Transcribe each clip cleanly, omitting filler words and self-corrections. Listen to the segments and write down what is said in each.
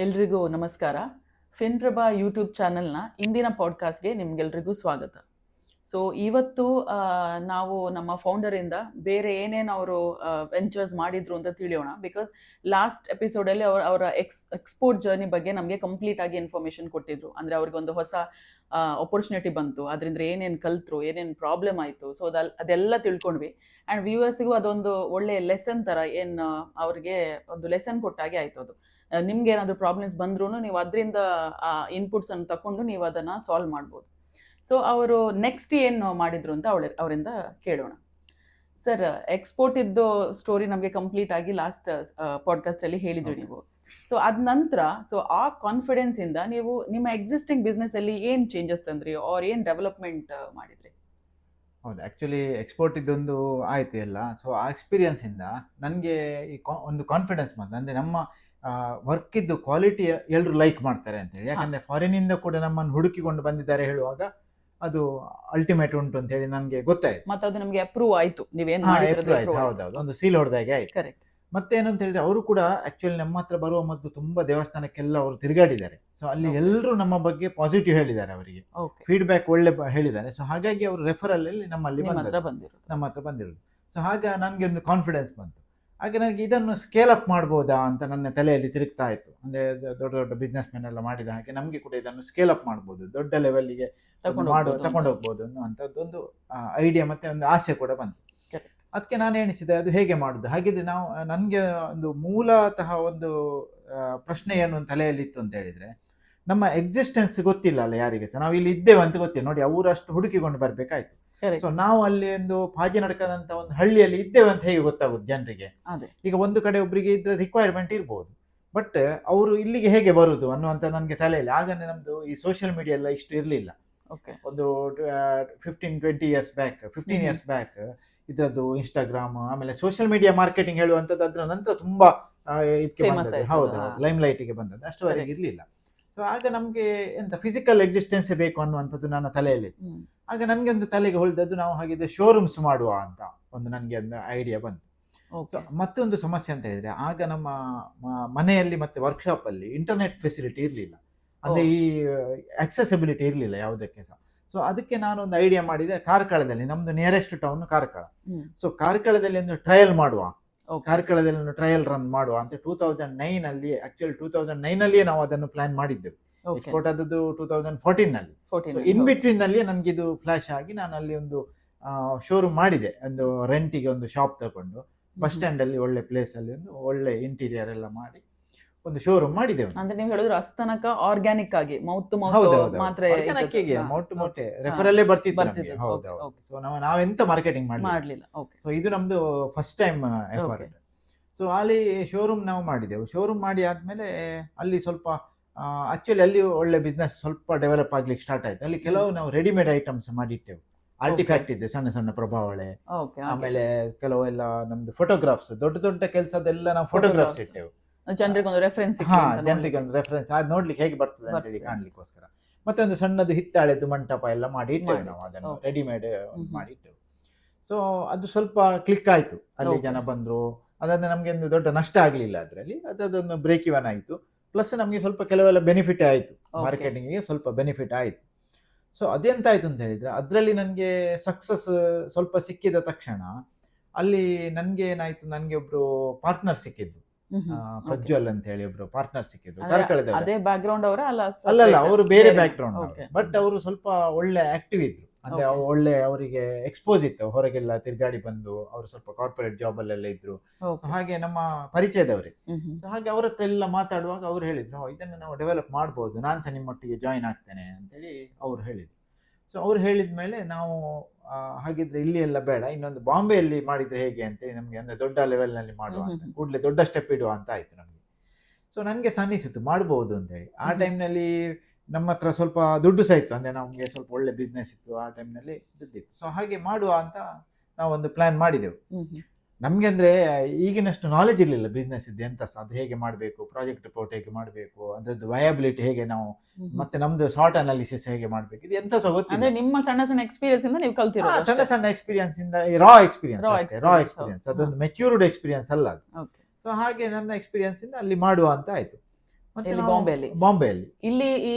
ಎಲ್ರಿಗೂ ನಮಸ್ಕಾರ. ಫಿನ್ಪ್ರಭಾ ಯೂಟ್ಯೂಬ್ ಚಾನೆಲ್ನ ಇಂದಿನ ಪಾಡ್ಕಾಸ್ಟ್ಗೆ ನಿಮ್ಗೆಲ್ರಿಗೂ ಸ್ವಾಗತ. ಸೊ ಇವತ್ತು ನಾವು ನಮ್ಮ ಫೌಂಡರಿಂದ ಬೇರೆ ಏನೇನು ಅವರು ವೆಂಚರ್ಸ್ ಮಾಡಿದ್ರು ಅಂತ ತಿಳಿಯೋಣ. ಬಿಕಾಸ್ ಲಾಸ್ಟ್ ಎಪಿಸೋಡಲ್ಲಿ ಅವರ ಎಕ್ಸ್ಪೋರ್ಟ್ ಜರ್ನಿ ಬಗ್ಗೆ ನಮಗೆ ಕಂಪ್ಲೀಟ್ ಆಗಿ ಇನ್ಫಾರ್ಮೇಶನ್ ಕೊಟ್ಟಿದ್ರು. ಅಂದರೆ ಅವ್ರಿಗೊಂದು ಹೊಸ ಆಪರ್ಚುನಿಟಿ ಬಂತು, ಅದರಿಂದ ಏನೇನು ಕಲ್ತರು, ಏನೇನು ಪ್ರಾಬ್ಲಮ್ ಆಯಿತು, ಸೊ ಅದೆಲ್ಲ ತಿಳ್ಕೊಂಡ್ವಿ. ಆ್ಯಂಡ್ ವ್ಯೂವರ್ಸಿಗೂ ಅದೊಂದು ಒಳ್ಳೆ ಲೆಸನ್ ಥರ ಏನು ಅವ್ರಿಗೆ ಒಂದು ಲೆಸನ್ ಕೊಟ್ಟಾಗೆ ಆಯಿತು. ಅದು ನಿಮ್ಗೆ ಏನಾದರೂ ಪ್ರಾಬ್ಲಮ್ಸ್ ಬಂದ್ರೂ ನೀವು ಅದರಿಂದ ಇನ್ಪುಟ್ಸ್ ಅನ್ನು ತಗೊಂಡು ನೀವು ಅದನ್ನು ಸಾಲ್ವ್ ಮಾಡ್ಬೋದು. ಸೊ ಅವರು ನೆಕ್ಸ್ಟ್ ಏನು ಮಾಡಿದ್ರು ಅಂತ ಅವರಿಂದ ಕೇಳೋಣ. ಸರ್, ಎಕ್ಸ್ಪೋರ್ಟ್ ಇದ್ದು ಸ್ಟೋರಿ ನಮಗೆ ಕಂಪ್ಲೀಟ್ ಆಗಿ ಲಾಸ್ಟ್ ಪಾಡ್ಕಾಸ್ಟಲ್ಲಿ ಹೇಳಿದ್ರಿ ನೀವು. ಸೊ ಅದ ನಂತರ ಆ ಕಾನ್ಫಿಡೆನ್ಸ್ ಇಂದ ನೀವು ನಿಮ್ಮ ಎಕ್ಸಿಸ್ಟಿಂಗ್ ಬಿಸ್ನೆಸ್ ಅಲ್ಲಿ ಏನು ಚೇಂಜಸ್ ತಂದ್ರಿ ಆರ್ ಏನು ಡೆವಲಪ್ಮೆಂಟ್ ಮಾಡಿದ್ರಿ? ಹೌದು, ಆ್ಯಕ್ಚುಲಿ ಎಕ್ಸ್ಪೋರ್ಟ್ ಇದ್ದೊಂದು ಆಯಿತು ಎಲ್ಲ. ಸೊ ಆ ಎಕ್ಸ್ಪೀರಿಯನ್ಸಿಂದ ನನಗೆ ಒಂದು ಕಾನ್ಫಿಡೆನ್ಸ್ ಬಂತು. ಅಂದರೆ ನಮ್ಮ ವರ್ಕಿದ್ದು ಕ್ವಾಲಿಟಿ ಎಲ್ಲರೂ ಲೈಕ್ ಮಾಡ್ತಾರೆ ಅಂತೇಳಿ. ಯಾಕಂದರೆ ಫಾರಿನಿಂದ ಕೂಡ ನಮ್ಮನ್ನು ಹುಡುಕಿಕೊಂಡು ಬಂದಿದ್ದಾರೆ ಹೇಳುವಾಗ ಅದು ಅಲ್ಟಿಮೇಟ್ ಉಂಟು ಅಂತ ಹೇಳಿ ನನಗೆ ಗೊತ್ತಾಯ್ತು. ಮತ್ತೆ ಅದು ನಮಗೆ ಅಪ್ರೂವ್ ಆಯಿತು, ನೀವೇನು ಹೌದೌದು, ಒಂದು ಸೀಲ್ ಹೊಡೆದಾಗೆ ಆಯ್ತು. ಕರೆಕ್ಟ್. ಮತ್ತೇನು ಅಂತ ಹೇಳಿದ್ರೆ ಅವರು ಕೂಡ ಆ್ಯಕ್ಚುಲಿ ನಮ್ಮ ಹತ್ರ ಬರುವ ಮೊದಲು ತುಂಬ ದೇವಸ್ಥಾನಕ್ಕೆಲ್ಲ ಅವರು ತಿರುಗಾಡಿದ್ದಾರೆ. ಸೊ ಅಲ್ಲಿ ಎಲ್ಲರೂ ನಮ್ಮ ಬಗ್ಗೆ ಪಾಸಿಟಿವ್ ಹೇಳಿದ್ದಾರೆ, ಅವರಿಗೆ ಫೀಡ್ಬ್ಯಾಕ್ ಒಳ್ಳೆ ಹೇಳಿದ್ದಾರೆ. ಸೊ ಹಾಗಾಗಿ ಅವರು ರೆಫರಲ್ಲಲ್ಲಿ ನಮ್ಮಲ್ಲಿ ನಮ್ಮ ಹತ್ರ ಬಂದಿರೋದು. ಸೊ ಹಾಗ ನನಗೆ ಒಂದು ಕಾನ್ಫಿಡೆನ್ಸ್ ಬಂತು. ಹಾಗೆ ನನಗೆ ಇದನ್ನು ಸ್ಕೇಲ್ ಅಪ್ ಮಾಡ್ಬೋದಾ ಅಂತ ನನ್ನ ತಲೆಯಲ್ಲಿ ತಿರುಗ್ತಾ ಇತ್ತು. ಅಂದರೆ ದೊಡ್ಡ ದೊಡ್ಡ ಬಿಸ್ನೆಸ್ ಮೆನ್ ಎಲ್ಲ ಮಾಡಿದ ಹಾಗೆ ನಮಗೆ ಕೂಡ ಇದನ್ನು ಸ್ಕೇಲ್ ಅಪ್ ಮಾಡ್ಬೋದು, ದೊಡ್ಡ ಲೆವೆಲ್ಗೆ ತಗೊಂಡೋಗ್ಬೋದು ಅನ್ನುವಂಥದ್ದೊಂದು ಐಡಿಯಾ ಮತ್ತು ಒಂದು ಆಸೆ ಕೂಡ ಬಂತು. ಅದಕ್ಕೆ ನಾನು ಎಣಿಸಿದೆ ಅದು ಹೇಗೆ ಮಾಡೋದು. ಹಾಗಿದ್ರೆ ನನಗೆ ಒಂದು ಮೂಲತಃ ಒಂದು ಪ್ರಶ್ನೆ ಏನು ತಲೆಯಲ್ಲಿ ಇತ್ತು ಅಂತ ಹೇಳಿದರೆ, ನಮ್ಮ ಎಕ್ಸಿಸ್ಟೆನ್ಸ್ ಗೊತ್ತಿಲ್ಲ ಅಲ್ಲ ಯಾರಿಗೆ ಸಹ. ನಾವು ಇಲ್ಲಿ ಇದ್ದೇವೆ ಅಂತ ಗೊತ್ತಿಲ್ಲ ನೋಡಿ, ಅವರಷ್ಟು ಹುಡುಕಿಕೊಂಡು ಬರಬೇಕಾಯ್ತು. ಸೊ ನಾವು ಅಲ್ಲಿ ಒಂದು ಪಾಜಿ ನಡ್ಕದಂತ ಒಂದು ಹಳ್ಳಿಯಲ್ಲಿ ಇದ್ದೇವೆ ಅಂತ ಹೇಗೆ ಗೊತ್ತಾಗುತ್ತೆ ಜನರಿಗೆ? ಈಗ ಒಂದು ಕಡೆ ಒಬ್ಬರಿಗೆ ಇದ್ರೆ ರಿಕ್ವೈರ್ಮೆಂಟ್ ಇರ್ಬೋದು, ಬಟ್ ಅವರು ಇಲ್ಲಿಗೆ ಹೇಗೆ ಬರುದು ಅನ್ನುವಂಥ ನನಗೆ ತಲೆಯಲ್ಲಿ. ಆಗನೇ ನಮ್ಮದು ಈ ಸೋಷಿಯಲ್ ಮೀಡಿಯಾ ಎಲ್ಲ ಇಷ್ಟು ಇರಲಿಲ್ಲ. ಒಂದು 15 ಇಯರ್ಸ್ ಬ್ಯಾಕ್ ಇದರದ್ದು ಇನ್ಸ್ಟಾಗ್ರಾಮ್, ಆಮೇಲೆ ಸೋಷಿಯಲ್ ಮೀಡಿಯಾ ಮಾರ್ಕೆಟಿಂಗ್ ಹೇಳುವಂಥದ್ದು ಅದರ ನಂತರ ತುಂಬಾ ಇದಕ್ಕೆ ಬಂದದ್ದು. ಹೌದು, ಲೈಮ್ ಲೈಟಿಗೆ ಬಂದದ್ದು, ಅಷ್ಟುವರೆಗೆ ಇರಲಿಲ್ಲ. ಸೊ ಆಗ ನಮಗೆ ಎಂತ ಫಿಸಿಕಲ್ ಎಕ್ಸಿಸ್ಟೆನ್ಸೇ ಬೇಕು ಅನ್ನುವಂಥದ್ದು ನನ್ನ ತಲೆಯಲ್ಲಿ. ಆಗ ನನಗೆ ಒಂದು ತಲೆಗೆ ಹೊಳಿದದ್ದು, ನಾವು ಹಾಗಿದ್ರೆ ಶೋರೂಮ್ಸ್ ಮಾಡುವ ಅಂತ ಒಂದು ನನಗೆ ಒಂದು ಐಡಿಯಾ ಬಂತು. ಮತ್ತೊಂದು ಸಮಸ್ಯೆ ಅಂತ ಹೇಳಿದ್ರೆ, ಆಗ ನಮ್ಮ ಮನೆಯಲ್ಲಿ ಮತ್ತೆ ವರ್ಕ್ಶಾಪಲ್ಲಿ ಇಂಟರ್ನೆಟ್ ಫೆಸಿಲಿಟಿ ಇರಲಿಲ್ಲ. ಅಂದರೆ ಈ ಆಕ್ಸೆಸಿಬಿಲಿಟಿ ಇರಲಿಲ್ಲ ಯಾವುದಕ್ಕೆ ಸಹ. ಸೊ ಅದಕ್ಕೆ ನಾನೊಂದು ಐಡಿಯಾ ಮಾಡಿದೆ, ಕಾರ್ಕಳದಲ್ಲಿ, ನಮ್ದು ನಿಯರೆಸ್ಟ್ ಟೌನ್ ಕಾರ್ಕಳ. ಸೊ ಕಾರ್ಕಳದಲ್ಲಿ ಒಂದು ಟ್ರಯಲ್ ಮಾಡುವ, ಕಾರ್ಕಳದಲ್ಲಿ ಒಂದು ಟ್ರಯಲ್ ರನ್ ಮಾಡುವ ಅಂತ 2009 ಆಕ್ಚುಲಿ 2009 ನಾವು ಅದನ್ನು ಪ್ಲಾನ್ ಮಾಡಿದ್ದೆವು. ಎಕ್ಸ್ಪೋರ್ಟ್ ಆದದ್ದು 2014 ಇನ್ ಬಿಟ್ವೀನ್ ನಲ್ಲಿ ನನಗೆ ಇದು ಫ್ಲಾಶ್ ಆಗಿ ನಾನು ಅಲ್ಲಿ ಒಂದು ಶೋರೂಮ್ ಮಾಡಿದೆ. ಒಂದು ರೆಂಟಿಗೆ ಒಂದು ಶಾಪ್ ತಗೊಂಡು ಬಸ್ ಸ್ಟ್ಯಾಂಡ್ ಅಲ್ಲಿ ಒಳ್ಳೆ ಪ್ಲೇಸ್ ಅಲ್ಲಿ ಒಂದು ಒಳ್ಳೆ ಇಂಟೀರಿಯರ್ ಎಲ್ಲ ಮಾಡಿ ಒಂದು ಶೋರೂಮ್ ಮಾಡಿದೆವು. ಅಂದ್ರೆ ನೀವು ಹೇಳಿದ್ರು ಅಸ್ತನಕ ಆರ್ಗ್ಯಾನಿಕ್ ಆಗಿ ಮೌತ್ ಮಾತ್ರ ರೆಫರಲ್ಲೇ ಬರ್ತಿತ್ತು. ಹೌದೌದು. ಸೊ ನಾವೆಂತ ಮಾರ್ಕೆಟಿಂಗ್ ಮಾಡಲಿಲ್ಲ. ಸೊ ಇದು ನಮ್ದು ಫಸ್ಟ್ ಟೈಮ್ ಎಫರ್ಟ್. ಸೊ ಅಲ್ಲಿ ಶೋರೂಮ್ ನಾವು ಮಾಡಿದೆವು. ಶೋರೂಮ್ ಮಾಡಿ ಆದ್ಮೇಲೆ ಅಲ್ಲಿ ಸ್ವಲ್ಪ ಆಕ್ಚುಲಿ ಅಲ್ಲಿ ಒಳ್ಳೆ ಬಿಸ್ನೆಸ್ ಸ್ವಲ್ಪ ಡೆವಲಪ್ ಆಗ್ಲಿಕ್ಕೆ ಸ್ಟಾರ್ಟ್ ಆಯ್ತು. ಅಲ್ಲಿ ಕೆಲವು ನಾವು ರೆಡಿಮೇಡ್ ಐಟಮ್ಸ್ ಮಾಡಿಟ್ಟೆವು. ಆರ್ಟಿಫ್ಯಾಕ್ಟ್ ಇದೆ, ಸಣ್ಣ ಸಣ್ಣ ಪ್ರಭಾವಳೆ, ಆಮೇಲೆ ಕೆಲವೆಲ್ಲ ನಮ್ದು ಫೋಟೋಗ್ರಾಫ್ಸ್, ದೊಡ್ಡ ದೊಡ್ಡ ಕೆಲಸದೆಲ್ಲ ನಾವು ಫೋಟೋಗ್ರಾಫ್ಸ್ ಇಟ್ಟೆವು. ಜನರಿಗೆ ಒಂದು ರೆಫರೆನ್ಸ್ ಅದು ನೋಡ್ಲಿಕ್ಕೆ ಹೇಗೆ ಬರ್ತದೆ ಅಂತ ಹೇಳಿ ಕಾಣ್ಲಿಕ್ಕೋಸ್ಕರ. ಮತ್ತೆ ಒಂದು ಸಣ್ಣದು ಹಿತ್ತಾಳೆದು ಮಂಟಪ ಎಲ್ಲ ಮಾಡಿ ಇಟ್ಟೆವು ನಾವು, ಅದನ್ನು ರೆಡಿಮೇಡ್ ಮಾಡಿ ಇಟ್ಟೆವು. ಸೊ ಅದು ಸ್ವಲ್ಪ ಕ್ಲಿಕ್ ಆಯ್ತು, ಅಲ್ಲಿ ಜನ ಬಂದ್ರು. ಅದಾದ್ರೆ ನಮ್ಗೆ ಒಂದು ದೊಡ್ಡ ನಷ್ಟ ಆಗ್ಲಿಲ್ಲ ಅದರಲ್ಲಿ, ಅದೊಂದು ಬ್ರೇಕ್ ಇವನ್ ಆಯ್ತು. ಪ್ಲಸ್ ನಮಗೆ ಸ್ವಲ್ಪ ಕೆಲವೆಲ್ಲ ಬೆನಿಫಿಟ್ ಆಯ್ತು, ಮಾರ್ಕೆಟಿಂಗಿಗೆ ಸ್ವಲ್ಪ ಬೆನಿಫಿಟ್ ಆಯ್ತು. ಸೊ ಅದೆಂತ ಆಯ್ತು ಅಂತ ಹೇಳಿದ್ರೆ, ಅದರಲ್ಲಿ ನನಗೆ ಸಕ್ಸಸ್ ಸ್ವಲ್ಪ ಸಿಕ್ಕಿದ ತಕ್ಷಣ ಅಲ್ಲಿ ನನ್ಗೆ ಏನಾಯ್ತು, ನನ್ಗೆ ಒಬ್ರು ಪಾರ್ಟ್ನರ್ ಸಿಕ್ಕಿದ್ರು, ಪ್ರಜ್ವಲ್ ಅಂತ ಹೇಳಿ ಒಬ್ರು ಪಾರ್ಟ್ನರ್ ಸಿಕ್ಕಿದ್ರು. ಅಲ್ಲಲ್ಲ, ಅವರು ಬೇರೆ ಬ್ಯಾಕ್ ಗ್ರೌಂಡ್, ಬಟ್ ಅವರು ಸ್ವಲ್ಪ ಒಳ್ಳೆ ಆಕ್ಟಿವ್ ಇದ್ರು. ಅಂದ್ರೆ ಒಳ್ಳೆ ಅವರಿಗೆ ಎಕ್ಸ್ಪೋಸ್ ಇತ್ತು, ಹೊರಗೆಲ್ಲ ತಿರ್ಗಾಡಿ ಬಂದು ಅವರು ಸ್ವಲ್ಪ ಕಾರ್ಪೊರೇಟ್ ಜಾಬ್ ಅಲ್ಲೆಲ್ಲ ಇದ್ರು. ಹಾಗೆ ನಮ್ಮ ಪರಿಚಯದವರೇ. ಹಾಗೆ ಅವ್ರ ಹತ್ರ ಎಲ್ಲ ಮಾತಾಡುವಾಗ ಅವ್ರು ಹೇಳಿದ್ರು, ಇದನ್ನು ನಾವು ಡೆವಲಪ್ ಮಾಡ್ಬೋದು, ನಾನು ಸಹ ನಿಮ್ಮೊಟ್ಟಿಗೆ ಜಾಯಿನ್ ಆಗ್ತೇನೆ ಅಂತೇಳಿ ಅವ್ರು ಹೇಳಿದ್ರು. ಸೊ ಅವ್ರು ಹೇಳಿದ್ಮೇಲೆ ನಾವು ಹಾಗಿದ್ರೆ ಇಲ್ಲಿ ಎಲ್ಲ ಬೇಡ, ಇನ್ನೊಂದು ಬಾಂಬೆಯಲ್ಲಿ ಮಾಡಿದ್ರೆ ಹೇಗೆ ಅಂತೇಳಿ ನಮ್ಗೆ, ಅಂದ್ರೆ ದೊಡ್ಡ ಲೆವೆಲ್ನಲ್ಲಿ ಮಾಡುವ ಅಂತ, ಕೂಡಲೇ ದೊಡ್ಡ ಸ್ಟೆಪ್ ಇಡುವ ಅಂತ ಆಯ್ತು ನಮ್ಗೆ. ಸೊ ನನಗೆ ಸಹ ಅನಿಸಿತು ಮಾಡ್ಬೋದು ಅಂತ ಹೇಳಿ. ಆ ಟೈಮ್ನಲ್ಲಿ ನಮ್ಮ ಹತ್ರ ಸ್ವಲ್ಪ ದುಡ್ಡು ಸಹ ಇತ್ತು, ಅಂದರೆ ನಮಗೆ ಸ್ವಲ್ಪ ಒಳ್ಳೆ ಬಿಸ್ನೆಸ್ ಇತ್ತು, ಆ ಟೈಮ್ನಲ್ಲಿ ದುಡ್ಡಿತ್ತು. ಸೊ ಹಾಗೆ ಮಾಡುವ ಅಂತ ನಾವೊಂದು ಪ್ಲಾನ್ ಮಾಡಿದೆವು. ನಮಗೆ ಅಂದರೆ ಈಗಿನಷ್ಟು ನಾಲೆಜ್ ಇರಲಿಲ್ಲ ಬಿಸ್ನೆಸ್ ಇದ್ದು ಎಂತ ಸಹ, ಅದು ಹೇಗೆ ಮಾಡಬೇಕು, ಪ್ರಾಜೆಕ್ಟ್ ರಿಪೋರ್ಟ್ ಹೇಗೆ ಮಾಡಬೇಕು, ಅದರದ್ದು ವಯಬಿಲಿಟಿ ಹೇಗೆ, ನಾವು ಮತ್ತೆ ನಮ್ದು ಶಾರ್ಟ್ ಅನಾಲಿಸಿಸ್ ಹೇಗೆ ಮಾಡಬೇಕು, ಇದು ಎಂತ ಸಹ ಗೊತ್ತಿಲ್ಲ. ನಿಮ್ಮ ಸಣ್ಣ ಸಣ್ಣ ಎಕ್ಸ್ಪೀರಿಯನ್ಸ್ ಇಂದ ನೀವು ಕಲ್ತಿರೋ, ಸಣ್ಣ ಸಣ್ಣ ಎಕ್ಸ್ಪೀರಿಯನ್ಸ್ ಇಂದ, ರಾ ಎಕ್ಸ್ಪೀರಿಯನ್ಸ್, ಅದೊಂದು ಮೆಚ್ಯೂರ್ಡ್ ಎಕ್ಸ್ಪೀರಿಯನ್ಸ್ ಅಲ್ಲ ಅದು. ಸೊ ಹಾಗೆ ನನ್ನ ಎಕ್ಸ್ಪೀರಿಯನ್ಸ್ ಇಂದ ಅಲ್ಲಿ ಮಾಡುವ ಅಂತ ಆಯ್ತು. ಮತ್ತೆ ಎಲ್ಲಿ? ನಾವು ಬಾಂಬೆಯಲ್ಲಿ? ಬಾಂಬೆಯಲ್ಲಿ ಇಲ್ಲಿ ಈ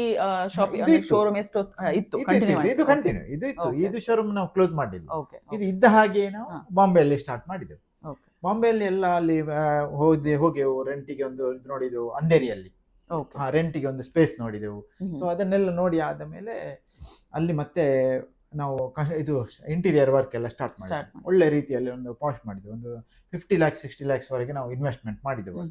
ಶಾಪ್ ಇದು ಇತ್ತು. ಶೋರೂಮ್ ಎಷ್ಟು ಇತ್ತು? ಕಂಟಿನ್ಯೂ ಇದು ಕಂಟಿನ್ಯೂ ಇದು ಇತ್ತು. Okay. ಇದು ಶೋರೂಮ್ ನಾವು ಕ್ಲೋಸ್ ಮಾಡಿಲ್ಲ. ಓಕೆ ಇದು ಇದ್ದ ಹಾಗೆ ನಾವು ಹಾ. ಬಾಂಬೆಯಲ್ಲಿ ಸ್ಟಾರ್ಟ್ ಮಾಡಿದೆವು. ಓಕೆ ಬಾಂಬೆಯಲ್ಲಿ ಎಲ್ಲ ಅಲ್ಲಿ ಹೋಗೆವು ರೆಂಟಿಗೆ ಒಂದು ಇದು ನೋಡಿದೆವು ಅಂಧೇರಿಯಲ್ಲಿ. ಓಕೆ ರೆಂಟಿಗೆ ಒಂದು ಸ್ಪೇಸ್ ನೋಡಿದೆವು. ಸೊ ಅದನ್ನೆಲ್ಲ ನೋಡಿ ಆದ ಮೇಲೆ ಅಲ್ಲಿ ಮತ್ತೆ ನಾವು ಇದು ಇಂಟೀರಿಯರ್ ವರ್ಕ್ ಎಲ್ಲ ಸ್ಟಾರ್ಟ್ ಮಾಡಿದ್ವಿ. ಒಳ್ಳೆ ರೀತಿಯಲ್ಲಿ ಒಂದು ಪಾಶ್ ಮಾಡಿದ್ವಿ. ಒಂದು 50 lakhs 60 lakhs ವರೆಗೆ ನಾವು ಇನ್ವೆಸ್ಟ್ಮೆಂಟ್ ಮಾಡಿದೆವು.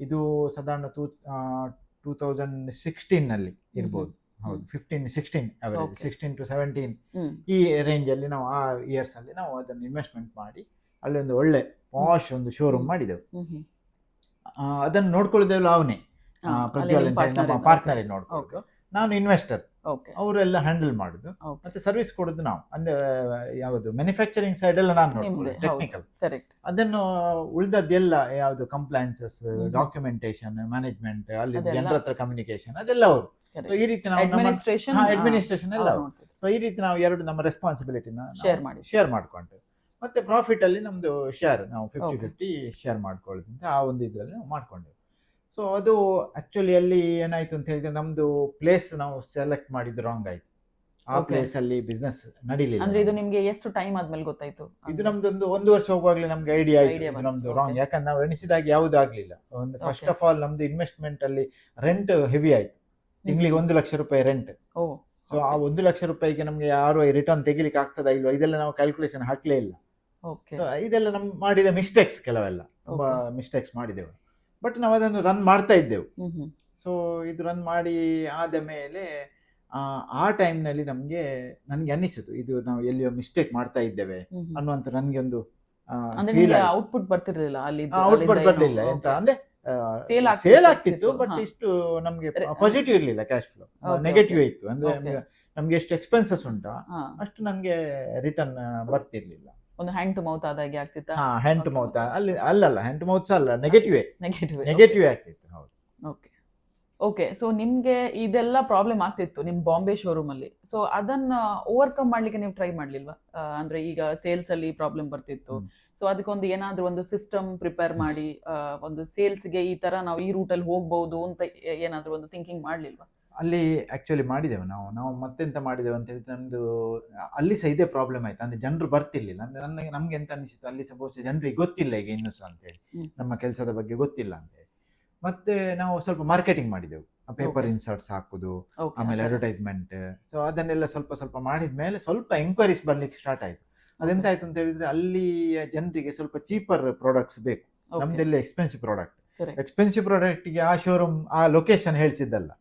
ಇದು ಸಾಧಾರಣ 2016 ನಲ್ಲಿ ಇರ್ಬೋದು. ಹೌದು, 15-16 ಅವರೇಜ್, Okay. 16 to 17 ಈ ರೇಂಜ್ ಅಲ್ಲಿ ನಾವು ಆ ಇಯರ್ಸ್ ಅಲ್ಲಿ ನಾವು ಅದನ್ನು ಇನ್ವೆಸ್ಟ್ಮೆಂಟ್ ಮಾಡಿ ಅಲ್ಲಿ ಒಂದು ಒಳ್ಳೆ ಪಾಶ್ ಒಂದು ಶೋರೂಮ್ ಮಾಡಿದೆವು. ಅದನ್ನು ನೋಡ್ಕೊಳ್ಳೋದೆಲ್ಲ ಅವನೇ, ಪ್ರಜ್ವಲ್ ಅಂತ ಹೇಳಿ ನಮ್ಮ ಪಾರ್ಟ್ನರ್ ನೋಡ್ಕೊಳ್ಳೋದು. ನಾನು ಇನ್ವೆಸ್ಟರ್, ಓಕೆ ಅವರೆಲ್ಲ ಹ್ಯಾಂಡಲ್ ಮಾಡುದು. ಮತ್ತೆ ಸರ್ವಿಸ್ ಕೊಡೋದು ನಾವು. ಅಂದ್ರೆ ಯಾವುದು ಮ್ಯಾನುಫ್ಯಾಕ್ಚರಿಂಗ್ ಸೈಡ್ ಎಲ್ಲ ನಾನು ನೋಡ್ಕೊಳ್ಳೋದು, ಟೆಕ್ನಿಕಲ್. ಕರೆಕ್ಟ್. ಅದನ್ನು ಉಳಿದದ್ದೆಲ್ಲ ಯಾವುದು ಕಂಪ್ಲೈನ್ಸಸ್, ಡಾಕ್ಯುಮೆಂಟೇಶನ್, ಮ್ಯಾನೇಜ್ಮೆಂಟ್, ಅಲ್ಲಿ ಜನರ ಹತ್ರ ಕಮ್ಯುನಿಕೇಶನ್, ಅದೆಲ್ಲ ಅವರು. ಈ ರೀತಿ ನಾವು ಅಡ್ಮಿನಿಸ್ಟ್ರೇಷನ್ ಎಲ್ಲ ಅವರು. ಸೊ ಈ ರೀತಿ ನಾವು ಎರಡು ನಮ್ಮ ರೆಸ್ಪಾನ್ಸಿಬಿಲಿಟಿನ ಶೇರ್ ಮಾಡ್ಕೊಂಡ್ವಿ. ಮತ್ತೆ ಪ್ರಾಫಿಟ್ ಅಲ್ಲಿ ನಮ್ದು ಶೇರ್ ನಾವು 50-50 ಶೇರ್ ಮಾಡ್ಕೊಳ್ಳೋದ್ರಿಂದ ಆ ಒಂದು ಇದರಲ್ಲಿ ನಾವು ಮಾಡ್ಕೊಂಡೆವು. ಸೊ ಅದು ಆಕ್ಚುಲಿ ಅಲ್ಲಿ ಏನಾಯ್ತು ಅಂತ ಹೇಳಿದ್ರೆ ನಮ್ದು ಪ್ಲೇಸ್ ನಾವು ಸೆಲೆಕ್ಟ್ ಮಾಡಿದ್ದು ರಾಂಗ್ ಆಯ್ತು. ಆ ಪ್ಲೇಸ್ ಅಲ್ಲಿ ಬಿಸ್ನೆಸ್ ನಡೀಲಿಲ್ಲ. ಅಂದ್ರೆ ಇದು ನಿಮ್ಗೆ ಎಷ್ಟು ಟೈಮ್ ಆದ್ಮೇಲೆ ಗೊತ್ತಾಯ್ತು? ಇದು ನಮ್ದೊಂದು 1 ವರ್ಷ ಹೋಗುವಾಗಲೇ ನಮ್ಗೆ ಐಡಿಯಾ ಆಯ್ತು ನಮ್ದು ರಾಂಗ್. ಯಾಕಂದ್ರೆ ನಾವು ಎಣಿಸಿದಾಗ ಯಾವ್ದು ಆಗ್ಲಿಲ್ಲ. ಒಂದು ಫಸ್ಟ್ ಆಫ್ ಆಲ್ ನಮ್ದು ಇನ್ವೆಸ್ಟ್ಮೆಂಟ್ ಅಲ್ಲಿ ರೆಂಟ್ ಹೆವಿ ಆಯ್ತು. ತಿಂಗಳಿಗೆ 1 ಲಕ್ಷ ರೂಪಾಯಿ ರೆಂಟ್. ಸೊ ಆ 1 ಲಕ್ಷ ರೂಪಾಯಿಗೆ ನಮ್ಗೆ ಯಾರು ರಿಟರ್ನ್ ತೆಗಿಲಿಕ್ಕೆ ಆಗ್ತದಾ ಇಲ್ವಾ ಇದೆಲ್ಲ ನಾವು ಕ್ಯಾಲ್ಕುಲೇಷನ್ ಹಾಕ್ಲೇ ಇಲ್ಲ. ಸೊ ಇದೆಲ್ಲ ನಮ್ ಮಾಡಿದ ಮಿಸ್ಟೇಕ್ಸ್, ಕೆಲವೆಲ್ಲ ತುಂಬಾ ಮಿಸ್ಟೇಕ್ಸ್ ಮಾಡಿದೆವು. ಬಟ್ ನಾವು ಅದನ್ನು ರನ್ ಮಾಡ್ತಾ ಇದ್ದೆವು. ಸೊ ಇದು ರನ್ ಮಾಡಿ ಆದ ಮೇಲೆ ಆ ಟೈಮ್ನಲ್ಲಿ ನನ್ಗೆ ಅನ್ನಿಸಿತು ಇದು ನಾವು ಎಲ್ಲಿಯೋ ಮಿಸ್ಟೇಕ್ ಮಾಡ್ತಾ ಇದ್ದೇವೆ ಅನ್ನುವಂತ ನನ್ಗೆ ಒಂದು ಔಟ್ಪುಟ್ ಬರ್ತಿರ್ಲಿಲ್ಲ. ಔಟ್ಪುಟ್ ಬರ್ಲಿಲ್ಲ. ಎಂತ ಅಂದ್ರೆ ಸೇಲ್ ಆಗ್ತಿತ್ತು, ಬಟ್ ಇಷ್ಟು ನಮ್ಗೆ ಪಾಸಿಟಿವ್ ಇರ್ಲಿಲ್ಲ. ಕ್ಯಾಶ್ ಫ್ಲೋ ನೆಗೆಟಿವ್ ಇತ್ತು. ಅಂದ್ರೆ ನಮ್ಗೆ ಎಷ್ಟು ಎಕ್ಸ್ಪೆನ್ಸಸ್ ಉಂಟಾ ಅಷ್ಟು ನನ್ಗೆ ರಿಟರ್ನ್ ಬರ್ತಿರ್ಲಿಲ್ಲ. ಒಂದು ಹ್ಯಾಂಡ್ ಟು ಮೌತ್ ಆದಾಗೆ ಆಗ್ತಿತ್ತು. ಹ್ಯಾಂಡ್ ಟು ಮೌತ್ ಅಲ್ಲಿ ಅಲ್ಲಲ್ಲ, ಹ್ಯಾಂಡ್ ಟು ಮೌತ್ ಅಲ್ಲ, ನೆಗೆಟಿವ್ ಆಗ್ತಿತ್ತು. ಹೌದು. Okay okay. ಸೊ ನಿಮ್ಗೆ ಇದೆಲ್ಲ ಪ್ರಾಬ್ಲಮ್ ಆಗ್ತಿತ್ತು ನಿಮ್ ಬಾಂಬೆ ಶೋರೂಮ್ ಅಲ್ಲಿ. ಸೊ ಅದನ್ನ ಓವರ್ಕಮ್ ಮಾಡ್ಲಿಕ್ಕೆ ನೀವು ಟ್ರೈ ಮಾಡ್ಲಿಲ್ವಾ? ಅಂದ್ರೆ ಈಗ ಸೇಲ್ಸ್ ಅಲ್ಲಿ ಪ್ರಾಬ್ಲಮ್ ಬರ್ತಿತ್ತು. ಸೊ ಅದಕ್ಕೊಂದು ಏನಾದ್ರೂ ಒಂದು ಸಿಸ್ಟಮ್ ಪ್ರಿಪೇರ್ ಮಾಡಿ ಒಂದು ಸೇಲ್ಸ್ಗೆ ಈ ತರ ನಾವು ಈ ರೂಟಲ್ಲಿ ಹೋಗ್ಬಹುದು ಅಂತ ಏನಾದ್ರೂ ಒಂದು ಥಿಂಕಿಂಗ್ ಮಾಡ್ಲಿಲ್ವಾ? ಅಲ್ಲಿ ಆಕ್ಚುಲಿ ಮಾಡಿದೆವು ನಾವು ಮತ್ತೆಂತ ಮಾಡಿದೆವು ಅಂತ ಹೇಳಿದ್ರೆ ನಮ್ದು ಅಲ್ಲಿ ಸಹ ಇದೇ ಪ್ರಾಬ್ಲಮ್ ಆಯ್ತು. ಅಂದ್ರೆ ಜನರು ಬರ್ತಿರ್ಲಿಲ್ಲ. ಅಂದ್ರೆ ನಮ್ಗೆ ಎಂತ ಅನಿಸಿತ್ತು, ಅಲ್ಲಿ ಸಪೋಸ್ ಜನರಿಗೆ ಗೊತ್ತಿಲ್ಲ ಈಗ ಇನ್ನೂ ಸಹ ಅಂತ ಹೇಳಿ, ನಮ್ಮ ಕೆಲಸದ ಬಗ್ಗೆ ಗೊತ್ತಿಲ್ಲ ಅಂತ ಹೇಳಿ. ಮತ್ತೆ ನಾವು ಸ್ವಲ್ಪ ಮಾರ್ಕೆಟಿಂಗ್ ಮಾಡಿದೆವು. ಪೇಪರ್ ಇನ್ಸರ್ಟ್ಸ್ ಹಾಕುದು, ಆಮೇಲೆ ಅಡ್ವರ್ಟೈಸ್ಮೆಂಟ್. ಸೊ ಅದನ್ನೆಲ್ಲ ಸ್ವಲ್ಪ ಮಾಡಿದ್ಮೇಲೆ ಸ್ವಲ್ಪ ಎಂಕ್ವೈರೀಸ್ ಬರ್ಲಿಕ್ಕೆ ಸ್ಟಾರ್ಟ್ ಆಯ್ತು. ಅದೆಂತ ಆಯ್ತು ಅಂತ ಹೇಳಿದ್ರೆ ಅಲ್ಲಿ ಜನರಿಗೆ ಸ್ವಲ್ಪ ಚೀಪರ್ ಪ್ರಾಡಕ್ಟ್ಸ್ ಬೇಕು. ನಮ್ದೆಲ್ಲ ಎಕ್ಸ್ಪೆನ್ಸಿವ್ ಪ್ರಾಡಕ್ಟ್. ಎಕ್ಸ್ಪೆನ್ಸಿವ್ ಪ್ರಾಡಕ್ಟ್ಗೆ ಆ ಶೋರೂಮ್ ಆ ಲೊಕೇಶನ್ ಹೇಳ್ಸಿದ್ದಲ್ಲ.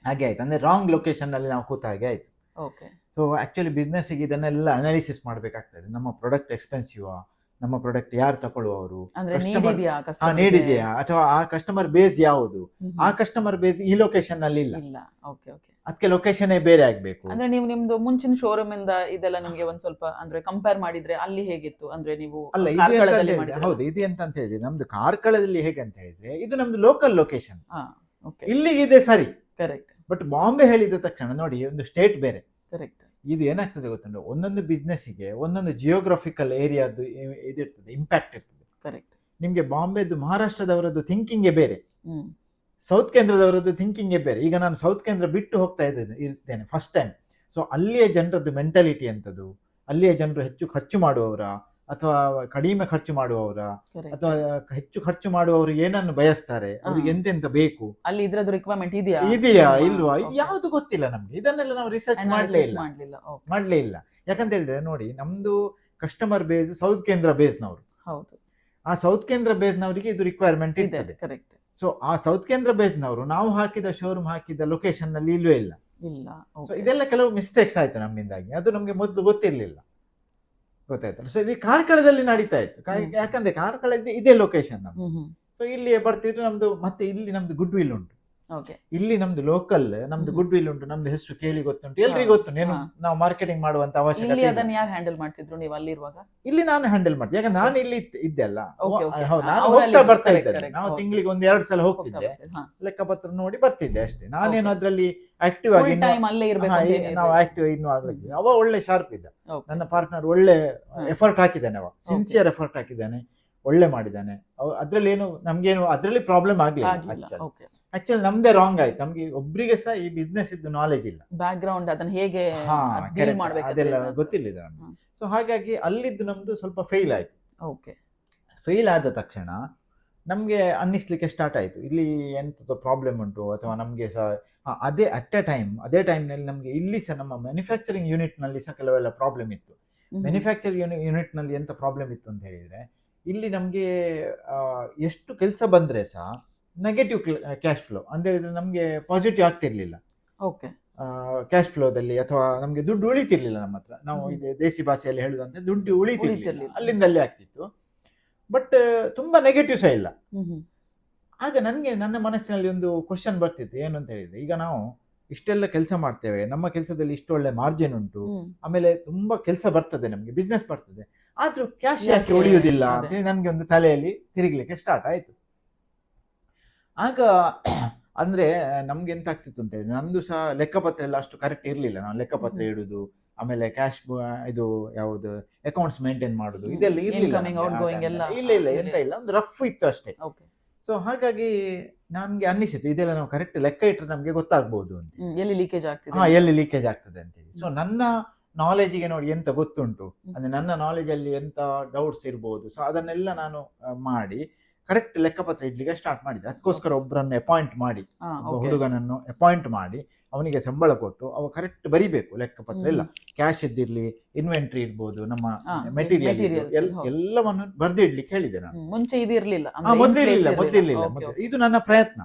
ಹಾಗೆ ಆಯ್ತು. ಅಂದ್ರೆ ರಾಂಗ್ ಲೊಕೇಶನ್ ಅಲ್ಲಿ ನಾವು ಕೂತ ಹಾಗೆ ಆಯ್ತು. ಸೊ ಆಕ್ಚುಲಿ ಬಿಸ್ನೆಸ್ ಗೆ ಇದನ್ನೆಲ್ಲ ಅನಾಲಿಸಿಸ್ ಮಾಡ್ಬೇಕಾಗ್ತದೆ. ನಮ್ಮ ಪ್ರಾಡಕ್ಟ್ ಎಕ್ಸ್ಪೆನ್ಸಿವ್, ನಮ್ಮ ಪ್ರಾಡಕ್ಟ್ ಯಾರು ತಗೊಳ್ಳುವವರು, ನೀಡಿದೆಯಾ ಅಥವಾ ಆ ಕಸ್ಟಮರ್ ಬೇಸ್ ಯಾವುದು, ಆ ಕಸ್ಟಮರ್ ಬೇಸ್ ಈ ಲೊಕೇಶನ್ ಅಲ್ಲಿ ಇಲ್ಲ. ಅದಕ್ಕೆ ಲೊಕೇಶನ್ ಬೇರೆ ಆಗ್ಬೇಕು. ಅಂದ್ರೆ ನೀವು ನಿಮ್ದು ಮುಂಚಿನ ಶೋರೂಮ್ ಇಂದ ಇದೆಲ್ಲ ನಿಮ್ಗೆ ಒಂದ್ ಸ್ವಲ್ಪ ಅಂದ್ರೆ ಕಂಪೇರ್ ಮಾಡಿದ್ರೆ ಅಲ್ಲಿ ಹೇಗಿತ್ತು? ಅಂದ್ರೆ ನೀವು ಅಲ್ಲ ಹೌದು, ಇದು ಎಂತ ಅಂತ ಹೇಳಿದ್ರೆ ನಮ್ದು ಕಾರ್ಕಳದಲ್ಲಿ ಹೇಗೆ ಅಂತ ಹೇಳಿದ್ರೆ ಇದು ನಮ್ದು ಲೋಕಲ್ ಲೊಕೇಶನ್, ಇಲ್ಲಿಗಿದೆ ಸರಿ, ಕರೆಕ್ಟ್. ಬಟ್ ಬಾಂಬೆ ಹೇಳಿದ ತಕ್ಷಣ ನೋಡಿ ಒಂದು ಸ್ಟೇಟ್ ಬೇರೆ. ಕರೆಕ್ಟ್. ಇದು ಏನಾಗ್ತದೆ ಗೊತ್ತುಂಟು, ಒಂದೊಂದು ಬಿಸ್ನೆಸ್ಸಿಗೆ ಒಂದೊಂದು ಜಿಯೋಗ್ರಫಿಕಲ್ ಏರಿಯಾದ್ದು ಇದಿರ್ತದೆ, ಇಂಪ್ಯಾಕ್ಟ್ ಇರ್ತದೆ. ಕರೆಕ್ಟ್. ನಿಮ್ಗೆ ಬಾಂಬೆದು ಮಹಾರಾಷ್ಟ್ರದವರದ್ದು ಥಿಂಕಿಂಗೇ ಬೇರೆ, ಸೌತ್ ಕೇಂದ್ರದವರದ್ದು ಥಿಂಕಿಂಗೇ ಬೇರೆ. ಈಗ ನಾನು ಸೌತ್ ಕೇಂದ್ರ ಬಿಟ್ಟು ಹೋಗ್ತಾ ಇರ್ತೇನೆ ಫಸ್ಟ್ ಟೈಮ್. ಸೊ ಅಲ್ಲಿಯ ಜನರದ್ದು ಮೆಂಟಾಲಿಟಿ ಎಂತದ್ದು, ಅಲ್ಲಿಯ ಜನರು ಹೆಚ್ಚು ಖರ್ಚು ಮಾಡುವವರ ಅಥವಾ ಕಡಿಮೆ ಖರ್ಚು ಮಾಡುವವರ ಅಥವಾ ಹೆಚ್ಚು ಖರ್ಚು ಮಾಡುವವರು ಏನನ್ನು ಬಯಸ್ತಾರೆ, ಅವ್ರಿಗೆ ಎಂತೆಂತ ಬೇಕು, ಅಲ್ಲಿ ಇದ್ರದ್ದು ರಿಕ್ವೈರ್ಮೆಂಟ್ ಇದೆಯಾ ಇಲ್ವಾ, ಇದು ಯಾವುದು ಗೊತ್ತಿಲ್ಲ ನಮ್ಗೆ. ಇದನ್ನೆಲ್ಲ ನಾವು ರಿಸರ್ಚ್ ಮಾಡ್ಲೇ ಇಲ್ಲ. ಯಾಕಂತ ಹೇಳಿದ್ರೆ ನೋಡಿ, ನಮ್ದು ಕಸ್ಟಮರ್ ಬೇಸ್ ಸೌತ್ ಕೇಂದ್ರ ಬೇಸ್ನವರು. ಹೌದು. ಆ ಸೌತ್ ಕೇಂದ್ರ ಬೇಸ್ನವರಿಗೆ ಇದು ರಿಕ್ವೈರ್ಮೆಂಟ್ ಇರ್ತದೆ. ಕರೆಕ್ಟ್. ಸೊ ಆ ಸೌತ್ ಕೇಂದ್ರ ಬೇಸ್ನವರು ನಾವು ಹಾಕಿದ ಶೋರೂಮ್ ಹಾಕಿದ ಲೊಕೇಶನ್ ನಲ್ಲಿ ಇಲ್ವೇ ಇಲ್ಲ. ಸೊ ಇದೆಲ್ಲ ಕೆಲವು ಮಿಸ್ಟೇಕ್ಸ್ ಆಯ್ತು ನಮ್ಮಿಂದಾಗಿ. ಅದು ನಮ್ಗೆ ಮೊದಲು ಗೊತ್ತಿರ್ಲಿಲ್ಲ, ಗೊತ್ತಾಯ್ತಲ್ಲ. ಸೊ ಇಲ್ಲಿ ಕಾರ್ಕಳದಲ್ಲಿ ನಡೀತಾ ಇತ್ತು. ಯಾಕಂದ್ರೆ ಕಾರ್ಕಳ ಇದೇ ಲೊಕೇಶನ್ ನಮ್ದು. ಸೊ ಇಲ್ಲಿ ಬರ್ತಿದ್ರು ನಮ್ದು. ಮತ್ತೆ ಇಲ್ಲಿ ನಮ್ದು ಗುಡ್ ವಿಲ್ ಉಂಟು. ಇಲ್ಲಿ ನಮ್ದು ಲೋಕಲ್ ನಮ್ದು ಗುಡ್ ವಿಲ್ ಉಂಟು. ನಮ್ದು ಹೆಸರು ಕೇಳಿ ಗೊತ್ತುಂಟು, ಎಲ್ರಿಗೂ ಗೊತ್ತು. ನಾವು ಮಾರ್ಕೆಟಿಂಗ್ ಮಾಡುವಂತ ಅವಶ್ಯಕತೆ. ಯಾರು ಹ್ಯಾಂಡಲ್ ಮಾಡ್ತಿದ್ರು ನೀವು ಅಲ್ಲಿರುವಾಗ? ಇಲ್ಲಿ ನಾನು ಹ್ಯಾಂಡಲ್ ಮಾಡ್ತೀನಿ. ಯಾಕಂದ್ರೆ ನಾನು ಇಲ್ಲಿ ಇದ್ದೆ ಅಲ್ಲ. ನಾನು ಹೋಗ್ತಾ ಬರ್ತಾ ಇದ್ದೆ. ನಾವು ತಿಂಗಳಿಗೆ 1-2 ಸಲ ಹೋಗ್ತಿದ್ದೆ, ಲೆಕ್ಕಪತ್ರ ನೋಡಿ ಬರ್ತಿದ್ದೆ ಅಷ್ಟೇ. ನಾನೇನು ಅದ್ರಲ್ಲಿ ಆಕ್ಟಿವ್ ಆಗಿ ನಾವು ಆಕ್ಟಿವ್ ಇನ್ನು ಆಗ್ಲಿಕ್ಕೆ. ಅವ ಒಳ್ಳೆ ಶಾರ್ಪ್ ಇದ್ದ ನನ್ನ ಪಾರ್ಟ್ನರ್, ಒಳ್ಳೆ ಎಫರ್ಟ್ ಹಾಕಿದ್ದಾನೆ. ಅವ ಸಿನ್ಸಿಯರ್ ಎಫರ್ಟ್ ಹಾಕಿದ್ದಾನೆ, ಒಳ್ಳೆ ಮಾಡಿದ್ದಾನೆ, ಅದ್ರಲ್ಲಿ ಏನು ನಮ್ಗೇನು ಅದ್ರಲ್ಲಿ ಪ್ರಾಬ್ಲಮ್ ಆಗ್ಲಿಲ್ಲ. ಆಗಲಿಲ್ಲ. ಓಕೆ. ಆಕ್ಚುಲಿ ನಮ್ದೇ ರಾಂಗ್ ಆಯ್ತು, ನಮ್ಗೆ ಒಬ್ರಿಗೆ ಸಹ ಈ ಬಿಸ್ನೆಸ್ ಇದ್ದು ನಾಲೆಜ್ ಇಲ್ಲ, ಬ್ಯಾಕ್ ಗ್ರೌಂಡ್ ಅದನ್ನ ಹೇಗೆ ಹಾ ಡೀಲ್ correct. ಮಾಡ್ಬೇಕು ಅದೆಲ್ಲ ಗೊತ್ತಿಲ್ಲ ನಮ್ಗೆ. ಸೊ ಹಾಗಾಗಿ ಅಲ್ಲಿದ್ದು ನಮ್ದು ಸ್ವಲ್ಪ ಫೇಲ್ ಆಯ್ತು. ಓಕೆ. ಫೇಲ್ ಆದ ತಕ್ಷಣ ನಮಗೆ ಅನ್ನಿಸ್ಲಿಕ್ಕೆ ಸ್ಟಾರ್ಟ್ ಆಯಿತು, ಇಲ್ಲಿ ಎಂಥದ್ದು ಪ್ರಾಬ್ಲಮ್ ಉಂಟು ಅಥವಾ ನಮಗೆ ಸಹ ಅದೇ ಅಟ್ ಎ ಟೈಮ್ ಅದೇ ಟೈಮ್ನಲ್ಲಿ ನಮಗೆ ಇಲ್ಲಿ ಸಹ ನಮ್ಮ ಮ್ಯಾನುಫ್ಯಾಕ್ಚರಿಂಗ್ ಯೂನಿಟ್ನಲ್ಲಿ ಸಹ ಕೆಲವೆಲ್ಲ ಪ್ರಾಬ್ಲಮ್ ಇತ್ತು. ಮ್ಯಾನುಫ್ಯಾಕ್ಚರಿಂಗ್ ಯೂನಿಟ್ನಲ್ಲಿ ಎಂಥ ಪ್ರಾಬ್ಲಮ್ ಇತ್ತು ಅಂತ ಹೇಳಿದರೆ, ಇಲ್ಲಿ ನಮಗೆ ಎಷ್ಟು ಕೆಲಸ ಬಂದರೆ ಸಹ ನೆಗೆಟಿವ್ ಕ್ಯಾಶ್ ಫ್ಲೋ ಅಂತ ಹೇಳಿದರೆ ನಮಗೆ ಪಾಸಿಟಿವ್ ಆಗ್ತಿರ್ಲಿಲ್ಲ. ಓಕೆ. ಕ್ಯಾಶ್ ಫ್ಲೋದಲ್ಲಿ ಅಥವಾ ನಮಗೆ ದುಡ್ಡು ಉಳಿತಿರ್ಲಿಲ್ಲ ನಮ್ಮ ಹತ್ರ. ನಾವು ಇದು ದೇಸಿ ಭಾಷೆಯಲ್ಲಿ ಹೇಳುದಂತೆ ದುಡ್ಡು ಉಳಿತಿರ್ಲಿಲ್ಲ, ಅಲ್ಲಿಂದಲೇ ಆಗ್ತಿತ್ತು. ಬಟ್ ತುಂಬಾ ನೆಗೆಟಿವ್ ಸಹ ಇಲ್ಲ. ಆಗ ನನಗೆ ನನ್ನ ಮನಸ್ಸಿನಲ್ಲಿ ಒಂದು ಕ್ವಶನ್ ಬರ್ತಿತ್ತು, ಏನು ಅಂತ ಹೇಳಿದ್ರೆ, ಈಗ ನಾವು ಇಷ್ಟೆಲ್ಲ ಕೆಲಸ ಮಾಡ್ತೇವೆ, ನಮ್ಮ ಕೆಲಸದಲ್ಲಿ ಇಷ್ಟು ಒಳ್ಳೆ ಮಾರ್ಜಿನ್ ಉಂಟು, ಆಮೇಲೆ ತುಂಬಾ ಕೆಲಸ ಬರ್ತದೆ, ನಮಗೆ ಬಿಸ್ನೆಸ್ ಬರ್ತದೆ, ಆದ್ರೂ ಕ್ಯಾಶ್ ಯಾಕೆ ಉಳಿಯುವುದಿಲ್ಲ ಅಂತ ಹೇಳಿ ನನಗೆ ಒಂದು ತಲೆಯಲ್ಲಿ ತಿರುಗಲಿಕ್ಕೆ ಸ್ಟಾರ್ಟ್ ಆಯ್ತು. ಆಗ ಅಂದ್ರೆ ನಮ್ಗೆ ಎಂತ ಆಗ್ತಿತ್ತು ಅಂತ ಹೇಳಿದ್ರೆ, ನಂದು ಸಹ ಲೆಕ್ಕಪತ್ರ ಎಲ್ಲ ಅಷ್ಟು ಕರೆಕ್ಟ್ ಇರ್ಲಿಲ್ಲ. ನಾನು ಲೆಕ್ಕಪತ್ರ ಇಡುದು, ಆಮೇಲೆ ಕ್ಯಾಶ್ ಇದು ಯಾವುದು ಅಕೌಂಟ್ಸ್ ಮೇಂಟೈನ್ ಮಾಡುದು, ಇದೆಲ್ಲ ಇರ್ಲಿಲ್ಲ. ಇಲ್ಲ ಎಂತ ಇಲ್ಲ, ಒಂದು ರಫ್ ಇತ್ತು ಅಷ್ಟೇ. ಸೊ ಹಾಗಾಗಿ ನನ್ಗೆ ಅನ್ನಿಸಿತು, ಇದೆಲ್ಲ ನಾವು ಕರೆಕ್ಟ್ ಲೆಕ್ಕ ಇಟ್ಟರೆ ನಮ್ಗೆ ಗೊತ್ತಾಗ್ಬಹುದು ಅಂತ, ಎಲ್ಲಿ ಲೀಕೇಜ್ ಆಗ್ತದೆ, ಎಲ್ಲಿ ಲೀಕೇಜ್ ಆಗ್ತದೆ ಅಂತೇಳಿ. ಸೊ ನನ್ನ ನಾಲೆಜಿಗೆ ನೋಡಿ ಎಂತ ಗೊತ್ತುಂಟು, ಅಂದ್ರೆ ನನ್ನ ನಾಲೆಜ್ ಅಲ್ಲಿ ಎಂತ ಡೌಟ್ಸ್ ಇರ್ಬೋದು, ಸೊ ಅದನ್ನೆಲ್ಲ ನಾನು ಮಾಡಿ ಕರೆಕ್ಟ್ ಲೆಕ್ಕಪತ್ರ ಇಡ್ಲಿಕ್ಕೆ ಸ್ಟಾರ್ಟ್ ಮಾಡಿದೆ. ಅದಕ್ಕೋಸ್ಕರ ಒಬ್ಬರನ್ನು ಅಪಾಯಿಂಟ್ ಮಾಡಿ, ಒಬ್ಬ ಹುಡುಗನನ್ನು ಅಪಾಯಿಂಟ್ ಮಾಡಿ ಅವನಿಗೆ ಸಂಬಳ ಕೊಟ್ಟು ಅವ ಕರೆಕ್ಟ್ ಬರಿಬೇಕು ಲೆಕ್ಕಪತ್ರ ಎಲ್ಲ, ಕ್ಯಾಶ್ ಇದ್ದಿರ್ಲಿ, ಇನ್ವೆಂಟ್ರಿ ಇರ್ಬೋದು, ನಮ್ಮ ಮೆಟೀರಿಯಲ್ ಎಲ್ಲವನ್ನು ಬರ್ದಿಡ್ಲಿಕ್ಕೆ ಹೇಳಿದೆ ನಾನು. ಮುಂಚೆ ಇದಿರ್ಲಿಲ್ಲ, ಮೊದಲಿರ್ಲಿಲ್ಲ. ಇದು ನನ್ನ ಪ್ರಯತ್ನ.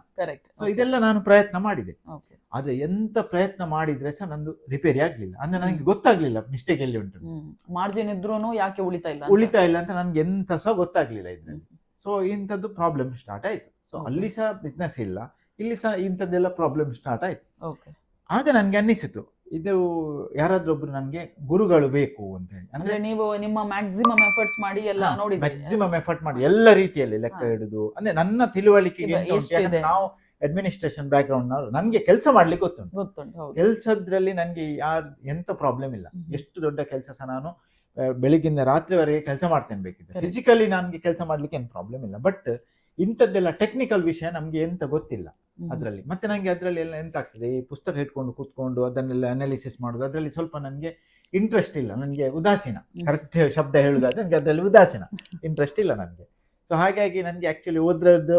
ಸೊ ಇದೆಲ್ಲ ನಾನು ಪ್ರಯತ್ನ ಮಾಡಿದೆ. ಆದ್ರೆ ಎಂತ ಪ್ರಯತ್ನ ಮಾಡಿದ್ರೆ ಸಹ ನಂದು ರಿಪೇರಿ ಆಗ್ಲಿಲ್ಲ. ಅಂದ್ರೆ ನನಗೆ ಗೊತ್ತಾಗ್ಲಿಲ್ಲ ಮಿಸ್ಟೇಕ್ ಎಲ್ಲಿ ಉಂಟು, ಮಾರ್ಜಿನ್ ಇದ್ರೂ ಯಾಕೆ ಉಳಿತಾ ಇಲ್ಲ ಅಂತ ನನ್ಗೆ ಎಂತ ಸಹ ಗೊತ್ತಾಗ್ಲಿಲ್ಲ ಇದ್ರಲ್ಲಿ. ಸೊ ಇಂಥದ್ದು ಪ್ರಾಬ್ಲಮ್ ಸ್ಟಾರ್ಟ್ ಆಯ್ತು. ಸೊ ಅಲ್ಲಿ ಸಹ ಬಿಸ್ನೆಸ್ ಇಲ್ಲ, ಇಲ್ಲಿ ಸಹ ಇಂಥದ್ದೆಲ್ಲ ಪ್ರಾಬ್ಲಮ್ ಸ್ಟಾರ್ಟ್ ಆಯ್ತು. ಆಗ ನನ್ಗೆ ಅನ್ನಿಸಿತು, ಇದು ಯಾರಾದ್ರೂ ಒಬ್ರು ನನ್ಗೆ ಗುರುಗಳು ಬೇಕು ಅಂತ ಹೇಳಿ. ಅಂದ್ರೆ ನೀವು ನಿಮ್ಮ ಮ್ಯಾಕ್ಸಿಮಮ್ ಎಫರ್ಟ್ಸ್ ಮಾಡಿ ಎಲ್ಲ ನೋಡಿ, ಮ್ಯಾಕ್ಸಿಮಮ್ ಎಫರ್ಟ್ ಮಾಡಿ ಎಲ್ಲ ರೀತಿಯಲ್ಲಿ ಲೆಕ್ಕ ಇಡುದು. ಅಂದ್ರೆ ನನ್ನ ತಿಳುವಳಿಕೆಗೆ ನಾವು ಅಡ್ಮಿನಿಸ್ಟ್ರೇಷನ್ ಬ್ಯಾಕ್ ಗ್ರೌಂಡ್ ನವರು, ನನ್ಗೆ ಕೆಲಸ ಮಾಡ್ಲಿಕ್ಕೆ ಗೊತ್ತುಂಟು. ಕೆಲಸದ್ರಲ್ಲಿ ನನ್ಗೆ ಎಂತ ಪ್ರಾಬ್ಲಮ್ ಇಲ್ಲ. ಎಷ್ಟು ದೊಡ್ಡ ಕೆಲಸ ಸಹ ನಾನು ಬೆಳಿಗ್ಗಿಂದ ರಾತ್ರಿವರೆಗೆ ಕೆಲಸ ಮಾಡ್ತೇನೆ, ಬೇಕಿದ್ರೆ ಫಿಸಿಕಲಿ ನನ್ಗೆ ಕೆಲಸ ಮಾಡ್ಲಿಕ್ಕೆ ಏನು ಪ್ರಾಬ್ಲಮ್ ಇಲ್ಲ. ಬಟ್ ಇಂಥದ್ದೆಲ್ಲ ಟೆಕ್ನಿಕಲ್ ವಿಷಯ ನಮ್ಗೆ ಎಂತ ಗೊತ್ತಿಲ್ಲ ಅದರಲ್ಲಿ. ಮತ್ತೆ ನಂಗೆ ಅದರಲ್ಲಿ ಎಲ್ಲ ಎಂತ ಆಗ್ತದೆ, ಈ ಪುಸ್ತಕ ಇಟ್ಕೊಂಡು ಕೂತ್ಕೊಂಡು ಅದನ್ನೆಲ್ಲ ಅನಾಲಿಸಿಸ್ ಮಾಡೋದು, ಅದರಲ್ಲಿ ಸ್ವಲ್ಪ ನನಗೆ ಇಂಟ್ರೆಸ್ಟ್ ಇಲ್ಲ. ನನಗೆ ಉದಾಸೀನ, ಕರೆಕ್ಟ್ ಶಬ್ದ ಹೇಳುದಾದ್ರೆ ನನಗೆ ಅದರಲ್ಲಿ ಉದಾಸೀನ, ಇಂಟ್ರೆಸ್ಟ್ ಇಲ್ಲ ನನಗೆ. ಸೊ ಹಾಗಾಗಿ ನನಗೆ ಆಕ್ಚುಲಿ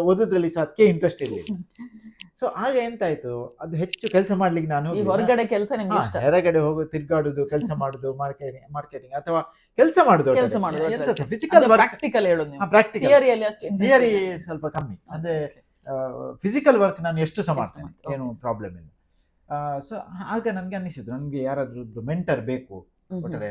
ಓದೋದ್ರಲ್ಲಿ ಸಹ ಅದಕ್ಕೆ ಇಂಟ್ರೆಸ್ಟ್ ಇರಲಿಲ್ಲ. ಸೊ ಆಗ ಎಂತಾಯ್ತು, ಅದು ಹೆಚ್ಚು ಕೆಲಸ ಮಾಡ್ಲಿಕ್ಕೆ ನಾನು ಹೊರಗಡೆ ಕೆಲಸ, ಹೊರಗಡೆ ಹೋಗೋ ತಿರ್ಗಾಡುದು, ಕೆಲಸ ಮಾಡುದು, ಮಾರ್ಕೆಟಿಂಗ್ ಅಥವಾ ಕೆಲಸ ಮಾಡುದು, ಫಿಸಿಕಲ್ ಪ್ರಾಕ್ಟಿಕಲ್ ಥಿಯರಿ ಸ್ವಲ್ಪ ಕಮ್ಮಿ. ಅಂದ್ರೆ ಫಿಸಿಕಲ್ ವರ್ಕ್ ನಾನು ಎಷ್ಟು ಸಹ ಮಾಡ್ತೇನೆ, ಏನು ಪ್ರಾಬ್ಲಮ್ ಇಲ್ಲ. ಸೊ ಆಗ ನನ್ಗೆ ಅನ್ನಿಸಿದ್ರು, ನನ್ಗೆ ಯಾರಾದ್ರೂ ಮೆಂಟರ್ ಬೇಕು. ಅಂದ್ರೆ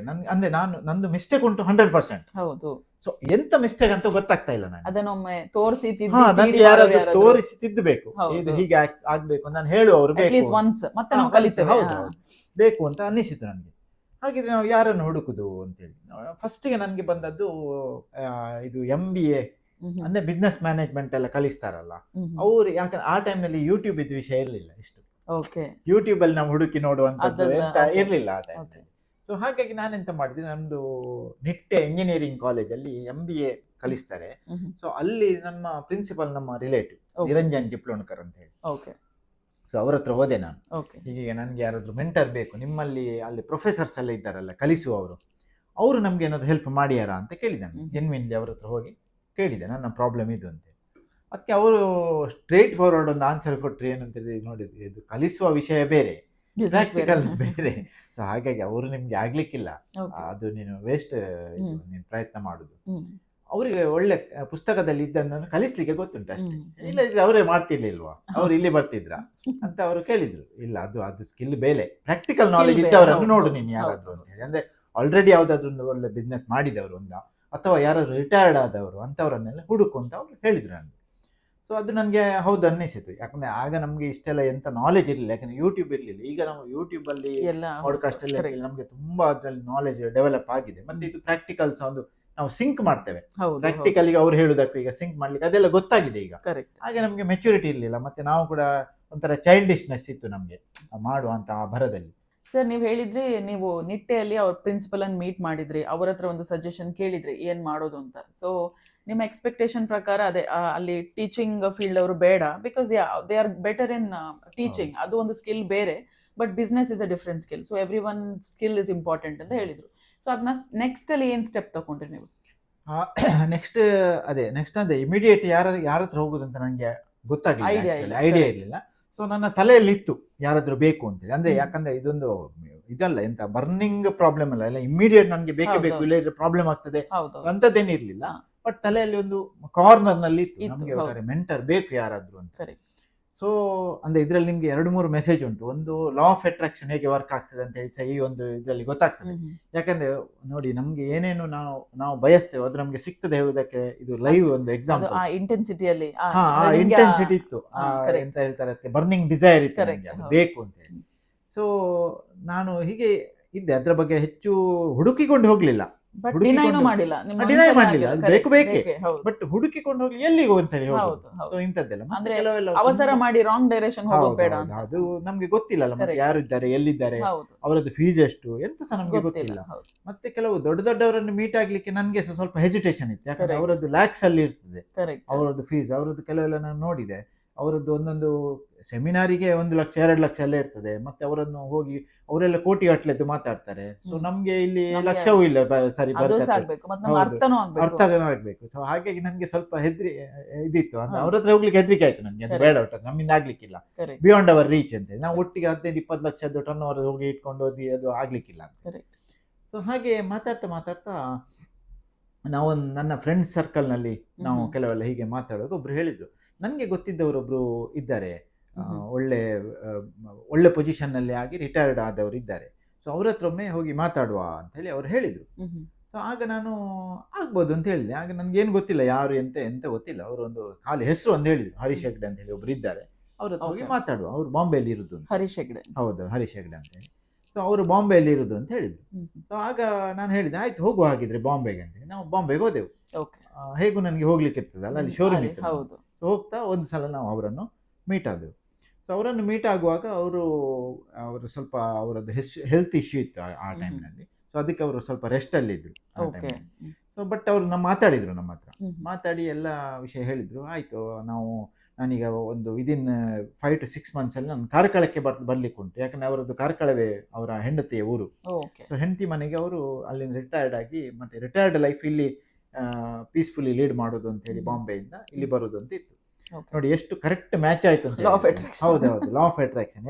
ನಂದು ಮಿಸ್ಟೇಕ್ ಉಂಟು 100%. ಹೌದು. ಸೊ ಎಂತ ಮಿಸ್ಟೇಕ್ ಅಂತ ಗೊತ್ತಾಗ್ತಾ ಇಲ್ಲ ನನಗೆ. ಅದನ್ನೊಮ್ಮೆ ತೋರಿಸಿ ನನಗೆ ಯಾರಾದ್ರೂ ತೋರಿಸಿ ತಿದ್ದಬೇಕು, ಇದು ಹೀಗೆ ಆಗ್ಬೇಕು ನಾನು ಹೇಳುವವರು ಬೇಕು ಅಂತ ಅನ್ನಿಸಿತು ನನಗೆ. ಹಾಗಿದ್ರೆ ನಾವು ಯಾರನ್ನು ಹುಡುಕುದು ಅಂತೇಳಿ ಫಸ್ಟಿಗೆ ನನಗೆ ಬಂದದ್ದು ಇದು MBA ಅಂದ್ರೆ ಬಿಸ್ನೆಸ್ ಮ್ಯಾನೇಜ್ಮೆಂಟ್ ಎಲ್ಲ ಕಲಿಸ್ತಾರಲ್ಲ ಅವ್ರು. ಯಾಕಂದ್ರೆ ಆ ಟೈಮ್ನಲ್ಲಿ ಯೂಟ್ಯೂಬ್ ಇದ್ದ ವಿಷಯ ಇರ್ಲಿಲ್ಲ ಇಷ್ಟು. ಯೂಟ್ಯೂಬ್ ಅಲ್ಲಿ ನಾವು ಹುಡುಕಿ ನೋಡುವಂತದ್ದು ಎಂತ ಇರ್ಲಿಲ್ಲ ಆ ಟೈಮ್. ಸೊ ಹಾಗಾಗಿ ನಾನೆಂತ ಮಾಡಿದೆ, ನಮ್ದು ನಿಟ್ಟೆ ಇಂಜಿನಿಯರಿಂಗ್ ಕಾಲೇಜಲ್ಲಿ MBA ಕಲಿಸ್ತಾರೆ. ಸೊ ಅಲ್ಲಿ ನಮ್ಮ ಪ್ರಿನ್ಸಿಪಲ್ ನಮ್ಮ ರಿಲೇಟಿವ್ ನಿರಂಜನ್ ಜಿಪ್ಲೋಣ್ಕರ್ ಅಂತ ಹೇಳಿ. ಸೊ ಅವ್ರ ಹತ್ರ ಹೋದೆ ನಾನು, ಹೀಗೆ ನನ್ಗೆ ಯಾರಾದ್ರೂ ಮೆಂಟರ್ ಬೇಕು ನಿಮ್ಮಲ್ಲಿ, ಅಲ್ಲಿ ಪ್ರೊಫೆಸರ್ಸ್ ಎಲ್ಲ ಇದ್ದಾರಲ್ಲ ಕಲಿಸುವವರು, ಅವರು ನಮ್ಗೆ ಏನಾದ್ರು ಹೆಲ್ಪ್ ಮಾಡ್ಯಾರ ಅಂತ ಕೇಳಿದೆ. ಜೆನ್ವಿನ್ಲಿ ಅವ್ರ ಹತ್ರ ಹೋಗಿ ಕೇಳಿದೆ ನನ್ನ ಪ್ರಾಬ್ಲಮ್ ಇದು ಅಂತ. ಅದಕ್ಕೆ ಅವರು ಸ್ಟ್ರೇಟ್ ಫಾರ್ವರ್ಡ್ ಒಂದು ಆನ್ಸರ್ ಕೊಟ್ರು, ಏನಂತ ನೋಡಿದ್ವಿ, ಇದು ಕಲಿಸುವ ವಿಷಯ ಬೇರೆ, ಪ್ರಾಕ್ಟಿಕಲ್ ಬೇರೆ. ಸೊ ಹಾಗಾಗಿ ಅವರು ನಿಮ್ಗೆ ಆಗ್ಲಿಕ್ಕಿಲ್ಲ, ಅದು ನೀನು ವೇಸ್ಟ್, ನೀನು ಪ್ರಯತ್ನ ಮಾಡುದು. ಅವರಿಗೆ ಒಳ್ಳೆ ಪುಸ್ತಕದಲ್ಲಿ ಇದ್ದನ್ನು ಕಲಿಸ್ಲಿಕ್ಕೆ ಗೊತ್ತುಂಟು ಅಷ್ಟೇ, ಇಲ್ಲದಿದ್ರೆ ಅವರೇ ಮಾಡ್ತಿರ್ಲಿಲ್ವಾ, ಅವ್ರು ಇಲ್ಲಿ ಬರ್ತಿದ್ರ ಅಂತ ಅವರು ಕೇಳಿದ್ರು. ಇಲ್ಲ, ಅದು ಸ್ಕಿಲ್ ಬೇರೆ, ಪ್ರಾಕ್ಟಿಕಲ್ ನಾಲೆಜ್ ಇದ್ದವರನ್ನು ನೋಡು ನೀನು ಯಾರಾದ್ರೂ ಅಂತ ಹೇಳಿ. ಅಂದ್ರೆ ಆಲ್ರೆಡಿ ಯಾವ್ದಾದ್ರು ಒಂದು ಒಳ್ಳೆ ಬಿಸ್ನೆಸ್ ಮಾಡಿದವರು ಅಥವಾ ಯಾರಾದ್ರೂ ರಿಟೈರ್ಡ್ ಆದವರು ಅಂತವರನ್ನೆಲ್ಲ ಹುಡುಕು ಅಂತ ಅವ್ರು ಹೇಳಿದ್ರು ನನಗೆ. ಸೊ ಅದು ನನಗೆ ಹೌದು ಅನ್ನಿಸಿತು. ಯಾಕಂದ್ರೆ ಆಗ ನಮ್ಗೆ ಇಷ್ಟೆಲ್ಲ ಎಂತ ನಾಲೆಜ್ ಇರಲಿಲ್ಲ, ಯಾಕಂದ್ರೆ ಯೂಟ್ಯೂಬ್ ಇರಲಿಲ್ಲ. ಈಗ ನಾವು ಯೂಟ್ಯೂಬ್ ಅಲ್ಲಿ ಪಾಡ್ಕಾಸ್ಟ್ ಎಲ್ಲ ನಮ್ಗೆ ತುಂಬಾ ಅದ್ರಲ್ಲಿ ನಾಲೆಜ್ ಡೆವಲಪ್ ಆಗಿದೆ. ಮತ್ತೆ ಇದು ಪ್ರಾಕ್ಟಿಕಲ್ಸ್ ಒಂದು ನಾವು ಸಿಂಕ್ ಮಾಡ್ತೇವೆ, ಪ್ರಾಕ್ಟಿಕಲ್ ಅವ್ರು ಹೇಳುದಕ್ಕೂ ಈಗ ಸಿಂಕ್ ಮಾಡ್ಲಿಕ್ಕೆ ಅದೆಲ್ಲ ಗೊತ್ತಾಗಿದೆ ಈಗ. ಹಾಗೆ ನಮ್ಗೆ ಮೆಚುರಿಟಿ ಇರಲಿಲ್ಲ, ಮತ್ತೆ ನಾವು ಕೂಡ ಒಂಥರ ಚೈಲ್ಡಿಶ್ನೆಸ್ ಇತ್ತು ನಮ್ಗೆ ಮಾಡುವಂತ ಭರದಲ್ಲಿ. ಸರ್, ನೀವು ಹೇಳಿದ್ರಿ ನೀವು ನಿಟ್ಟೆಯಲ್ಲಿ ಅವ್ರ ಪ್ರಿನ್ಸಿಪಲ್ ಅನ್ನು ಮೀಟ್ ಮಾಡಿದ್ರಿ, ಅವ್ರ ಹತ್ರ ಒಂದು ಸಜೆಷನ್ ಕೇಳಿದ್ರಿ ಏನ್ ಮಾಡೋದು ಅಂತ. ಸೊ ನಿಮ್ಮ ಎಕ್ಸ್ಪೆಕ್ಟೇಷನ್ ಪ್ರಕಾರ ಅದೇ ಅಲ್ಲಿ ಟೀಚಿಂಗ್ ಫೀಲ್ಡ್ ಅವರು ಬೇಡ, because they are better in teaching, ಅದು ಒಂದು ಸ್ಕಿಲ್ ಬೇರೆ, but business is a different skill, so every one skill is important ಅಂತ ಹೇಳಿದ್ರು. ಸೊ ಅದನ್ನ ನೆಕ್ಸ್ಟ್ ಅಲ್ಲಿ ಏನು ಸ್ಟೆಪ್ ತಗೊಂಡ್ರಿ ನೀವು? ನೆಕ್ಸ್ಟ್ ಅದೇ ಇಮಿಡಿಯೇಟ್ ಯಾರ ಹತ್ರ ಹೋಗುದು ಅಂತ ನನಗೆ ಗೊತ್ತಾಗಲಿಲ್ಲ, ಐಡಿಯಾ ಇರಲಿಲ್ಲ. ಸೊ ನನ್ನ ತಲೆಯಲ್ಲಿ ಇತ್ತು ಯಾರಾದ್ರೂ ಬೇಕು ಅಂತೇಳಿ, ಅಂದ್ರೆ ಯಾಕಂದ್ರೆ ಇದೊಂದು ಇದಲ್ಲ ಎಂತ ಬರ್ನಿಂಗ್ ಪ್ರಾಬ್ಲಮ್ ಅಲ್ಲ ಇಮಿಡಿಯೇಟ್ ನನಗೆ ಬೇಕೇ ಬೇಕು, ಇಲ್ಲ ಪ್ರಾಬ್ಲಮ್ ಆಗ್ತದೆ ಅಂತದ್ದೇನಿರ್ಲಿಲ್ಲ. ಬಟ್ ತಲೆಯಲ್ಲಿ ಒಂದು ಕಾರ್ನರ್ ನಲ್ಲಿ ಇತ್ತು ನಮ್ಗೆ ಮೆಂಟರ್ ಬೇಕು ಯಾರಾದ್ರೂ ಅಂತ. ಸೊ ಅಂದ್ರೆ ಇದ್ರಲ್ಲಿ ನಿಮ್ಗೆ 2-3 ಮೆಸೇಜ್ ಉಂಟು. ಒಂದು ಲಾ ಆಫ್ ಅಟ್ರಾಕ್ಷನ್ ಹೇಗೆ ವರ್ಕ್ ಆಗ್ತದೆ ಅಂತ ಹೇಳಿ ಈ ಒಂದು ಇದರಲ್ಲಿ ಗೊತ್ತಾಗ್ತದೆ. ಯಾಕಂದ್ರೆ ನೋಡಿ, ನಮ್ಗೆ ಏನೇನು ನಾವು ಬಯಸ್ತೇವೆ ಅದು ನಮ್ಗೆ ಸಿಗ್ತದೆ ಹೇಳುವುದಕ್ಕೆ ಇದು ಲೈವ್ ಒಂದು ಎಕ್ಸಾಂಪಲ್. ಇಂಟೆನ್ಸಿಟಿಯಲ್ಲಿ ಇಂಟೆನ್ಸಿಟಿ ಇತ್ತು, ಎಂತ ಹೇಳ್ತಾರೆ ಬರ್ನಿಂಗ್ ಡಿಸೈರ್ ಇತ್ತು, ಅದು ಬೇಕು ಅಂತ ಹೇಳಿ. ಸೊ ನಾನು ಹೀಗೆ ಇದ್ದೆ, ಅದ್ರ ಬಗ್ಗೆ ಹೆಚ್ಚು ಹುಡುಕಿಕೊಂಡು ಹೋಗ್ಲಿಲ್ಲ, ಡಿನೈ ಮಾಡಿಲ್ಲ, ಬೇಕು ಬೇಕೇ, ಬಟ್ ಹುಡುಕಿಕೊಂಡು ಹೋಗ್ಲಿ ಎಲ್ಲಿಗೂ ಅಂತ ಹೇಳಿ ಹೋಗುದು. ಸೊ ಇಂಥದ್ದೆಲ್ಲ ಅವಸರ ಮಾಡಿ ರಾಂಗ್ ಡೈರೆಕ್ಷನ್ ಹೋಗೋದು ಬೇಡ, ಅದು ನಮ್ಗೆ ಗೊತ್ತಿಲ್ಲಲ್ಲ ಮತ್ತೆ ಯಾರು ಇದ್ದಾರೆ, ಎಲ್ಲಿದ್ದಾರೆ, ಅವರದ್ದು ಫೀಸ್ ಎಷ್ಟು ಎಂತ ಸಹ ನಮ್ಗೆ ಗೊತ್ತಿಲ್ಲ. ಮತ್ತೆ ಕೆಲವು ದೊಡ್ಡವರನ್ನು ಮೀಟ್ ಆಗ್ಲಿಕ್ಕೆ ನನ್ಗೆ ಸ್ವಲ್ಪ ಹೆಜಿಟೇಷನ್ ಇತ್ತು, ಯಾಕಂದ್ರೆ ಅವರದ್ದು ಲ್ಯಾಕ್ಸ್ ಅಲ್ಲಿ ಇರ್ತದೆ ಅವರದ್ದು ಫೀಸ್. ಅವರದ್ದು ಕೆಲವೆಲ್ಲ ನಾನು ನೋಡಿದೆ, ಅವರದ್ದು ಒಂದೊಂದು ಸೆಮಿನಾರಿಗೆ 1 ಲಕ್ಷ 2 ಲಕ್ಷ ಎಲ್ಲ ಇರ್ತದೆ. ಮತ್ತೆ ಅವರನ್ನು ಹೋಗಿ ಅವರೆಲ್ಲ ಕೋಟಿ ಗಟ್ಟಲೆದ್ದು ಮಾತಾಡ್ತಾರೆ. ಸೊ ನಮ್ಗೆ ಇಲ್ಲಿ ಲಕ್ಷವೂ ಇಲ್ಲ, ಸರಿ ಅರ್ಥನೂ ಆಗ್ಬೇಕು. ಸೊ ಹಾಗಾಗಿ ನನ್ಗೆ ಸ್ವಲ್ಪ ಇದಿತ್ತು, ಅಂದ್ರೆ ಅವ್ರ ಹತ್ರ ಹೋಗ್ಲಿಕ್ಕೆ ಹೆದರಿಕೆ ಆಯ್ತು ನನ್ಗೆ, ಅದು ಬೇಡ, ಒಟ್ಟು ನಮ್ಮಿಂದ ಆಗ್ಲಿಕ್ಕಿಲ್ಲ, ಬಿಯಾಂಡ್ ಅವರ್ ರೀಚ್ ಅಂತ. ನಾವು ಒಟ್ಟಿಗೆ 15-20 ಲಕ್ಷದ್ದು ಟರ್ನ್ ಓವರ್ ಹೋಗಿ ಇಟ್ಕೊಂಡು ಹೋಗಿ ಅದು ಆಗ್ಲಿಕ್ಕಿಲ್ಲ. ಸೊ ಹಾಗೆ ಮಾತಾಡ್ತಾ ನಾವು ನನ್ನ ಫ್ರೆಂಡ್ ಸರ್ಕಲ್ ನಲ್ಲಿ ನಾವು ಕೆಲವೆಲ್ಲ ಹೀಗೆ ಮಾತಾಡೋದು, ಒಬ್ರು ಹೇಳಿದ್ರು, ನನಗೆ ಗೊತ್ತಿದ್ದವರೊಬ್ರು ಇದ್ದಾರೆ, ಒಳ್ಳೆ ಪೊಸಿಷನ್ ನಲ್ಲಿ ಆಗಿ ರಿಟೈರ್ಡ್ ಆದವರು ಇದ್ದಾರೆ, ಸೊ ಅವ್ರ ಹತ್ರ ಒಮ್ಮೆ ಹೋಗಿ ಮಾತಾಡುವ ಅಂತ ಹೇಳಿ ಅವ್ರು ಹೇಳಿದ್ರು. ಸೊ ಆಗ ನಾನು ಆಗ್ಬೋದು ಅಂತ ಹೇಳಿದೆ. ಆಗ ನನ್ಗೆ ಏನು ಗೊತ್ತಿಲ್ಲ, ಯಾರು ಎಂತ ಗೊತ್ತಿಲ್ಲ. ಅವರು ಒಂದು ಖಾಲಿ ಹೆಸರು ಒಂದು ಹೇಳಿದ್ರು, ಹರೀಶ್ ಹೆಗ್ಡೆ ಅಂತ ಹೇಳಿ ಒಬ್ರು ಇದ್ದಾರೆ, ಅವ್ರ ಹತ್ರ ಹೋಗಿ ಮಾತಾಡುವ, ಅವ್ರು ಬಾಂಬೆಯಲ್ಲಿ ಇರುದು. ಹರೀಶ್ ಹೆಗ್ಡೆ? ಹೌದು, ಹರೀಶ್ ಹೆಗ್ಡೆ ಅಂತ ಹೇಳಿ. ಸೊ ಅವರು ಬಾಂಬೆಯಲ್ಲಿ ಇರುದು ಅಂತ ಹೇಳಿದ್ರು. ಸೊ ಆಗ ನಾನು ಹೇಳಿದೆ, ಆಯ್ತು ಹೋಗುವ ಹಾಗಿದ್ರೆ ಬಾಂಬೆಗೆ ಅಂತ ಹೇಳಿ ನಾವು ಬಾಂಬೆಗೆ ಹೋದೆವು. ಹೇಗೂ ನನಗೆ ಹೋಗ್ಲಿಕ್ಕೆ ಇರ್ತದಲ್ಲ, ಅಲ್ಲಿ ಶೋರೂಮ್ ಇತ್ತು. ಸೊ ಹೋಗ್ತಾ ಒಂದು ಸಲ ನಾವು ಅವರನ್ನು ಮೀಟ್ ಆದೆವು. ಸೊ ಅವರನ್ನು ಮೀಟ್ ಆಗುವಾಗ ಅವರು ಸ್ವಲ್ಪ ಅವರದ್ದು ಹೆಲ್ತ್ ಇಶ್ಯೂ ಇತ್ತು ಆ ಟೈಮ್ನಲ್ಲಿ. ಸೊ ಅದಕ್ಕೆ ಅವರು ಸ್ವಲ್ಪ ರೆಸ್ಟಲ್ಲಿ ಇದ್ರು ಆ ಟೈಮಲ್ಲಿ. ಸೊ ಬಟ್ ಅವರು ಮಾತಾಡಿದ್ರು ನಮ್ಮ ಹತ್ರ, ಮಾತಾಡಿ ಎಲ್ಲ ವಿಷಯ ಹೇಳಿದ್ರು. ಆಯಿತು, ನಾನೀಗ ಒಂದು ವಿದಿನ್ 5 to 6 months ಅಲ್ಲಿ ನಾನು ಕಾರ್ಕಳಕ್ಕೆ ಬರ್ಲಿಕ್ಕೆ ಉಂಟು, ಯಾಕಂದ್ರೆ ಅವರದ್ದು ಕಾರ್ಕಳವೇ ಅವರ ಹೆಂಡತಿಯ ಊರು. ಸೊ ಹೆಂಡತಿ ಮನೆಗೆ ಅವರು ಅಲ್ಲಿಂದ ರಿಟೈರ್ಡ್ ಆಗಿ ಮತ್ತೆ ರಿಟೈರ್ಡ್ ಲೈಫ್ ಇಲ್ಲಿ ಪೀಸ್ಫುಲಿ ಲೀಡ್ ಮಾಡೋದು ಅಂತ ಹೇಳಿ ಬಾಂಬೆಯಿಂದ ಇಲ್ಲಿ ಬರೋದು ಅಂತ ಇತ್ತು. ನೋಡಿ ಎಷ್ಟು ಕರೆಕ್ಟ್ ಮ್ಯಾಚ್ ಆಯ್ತು ಅಂತ. ಹೌದೌದು, ಲಾ ಆಫ್ ಅಟ್ರಾಕ್ಷನ್.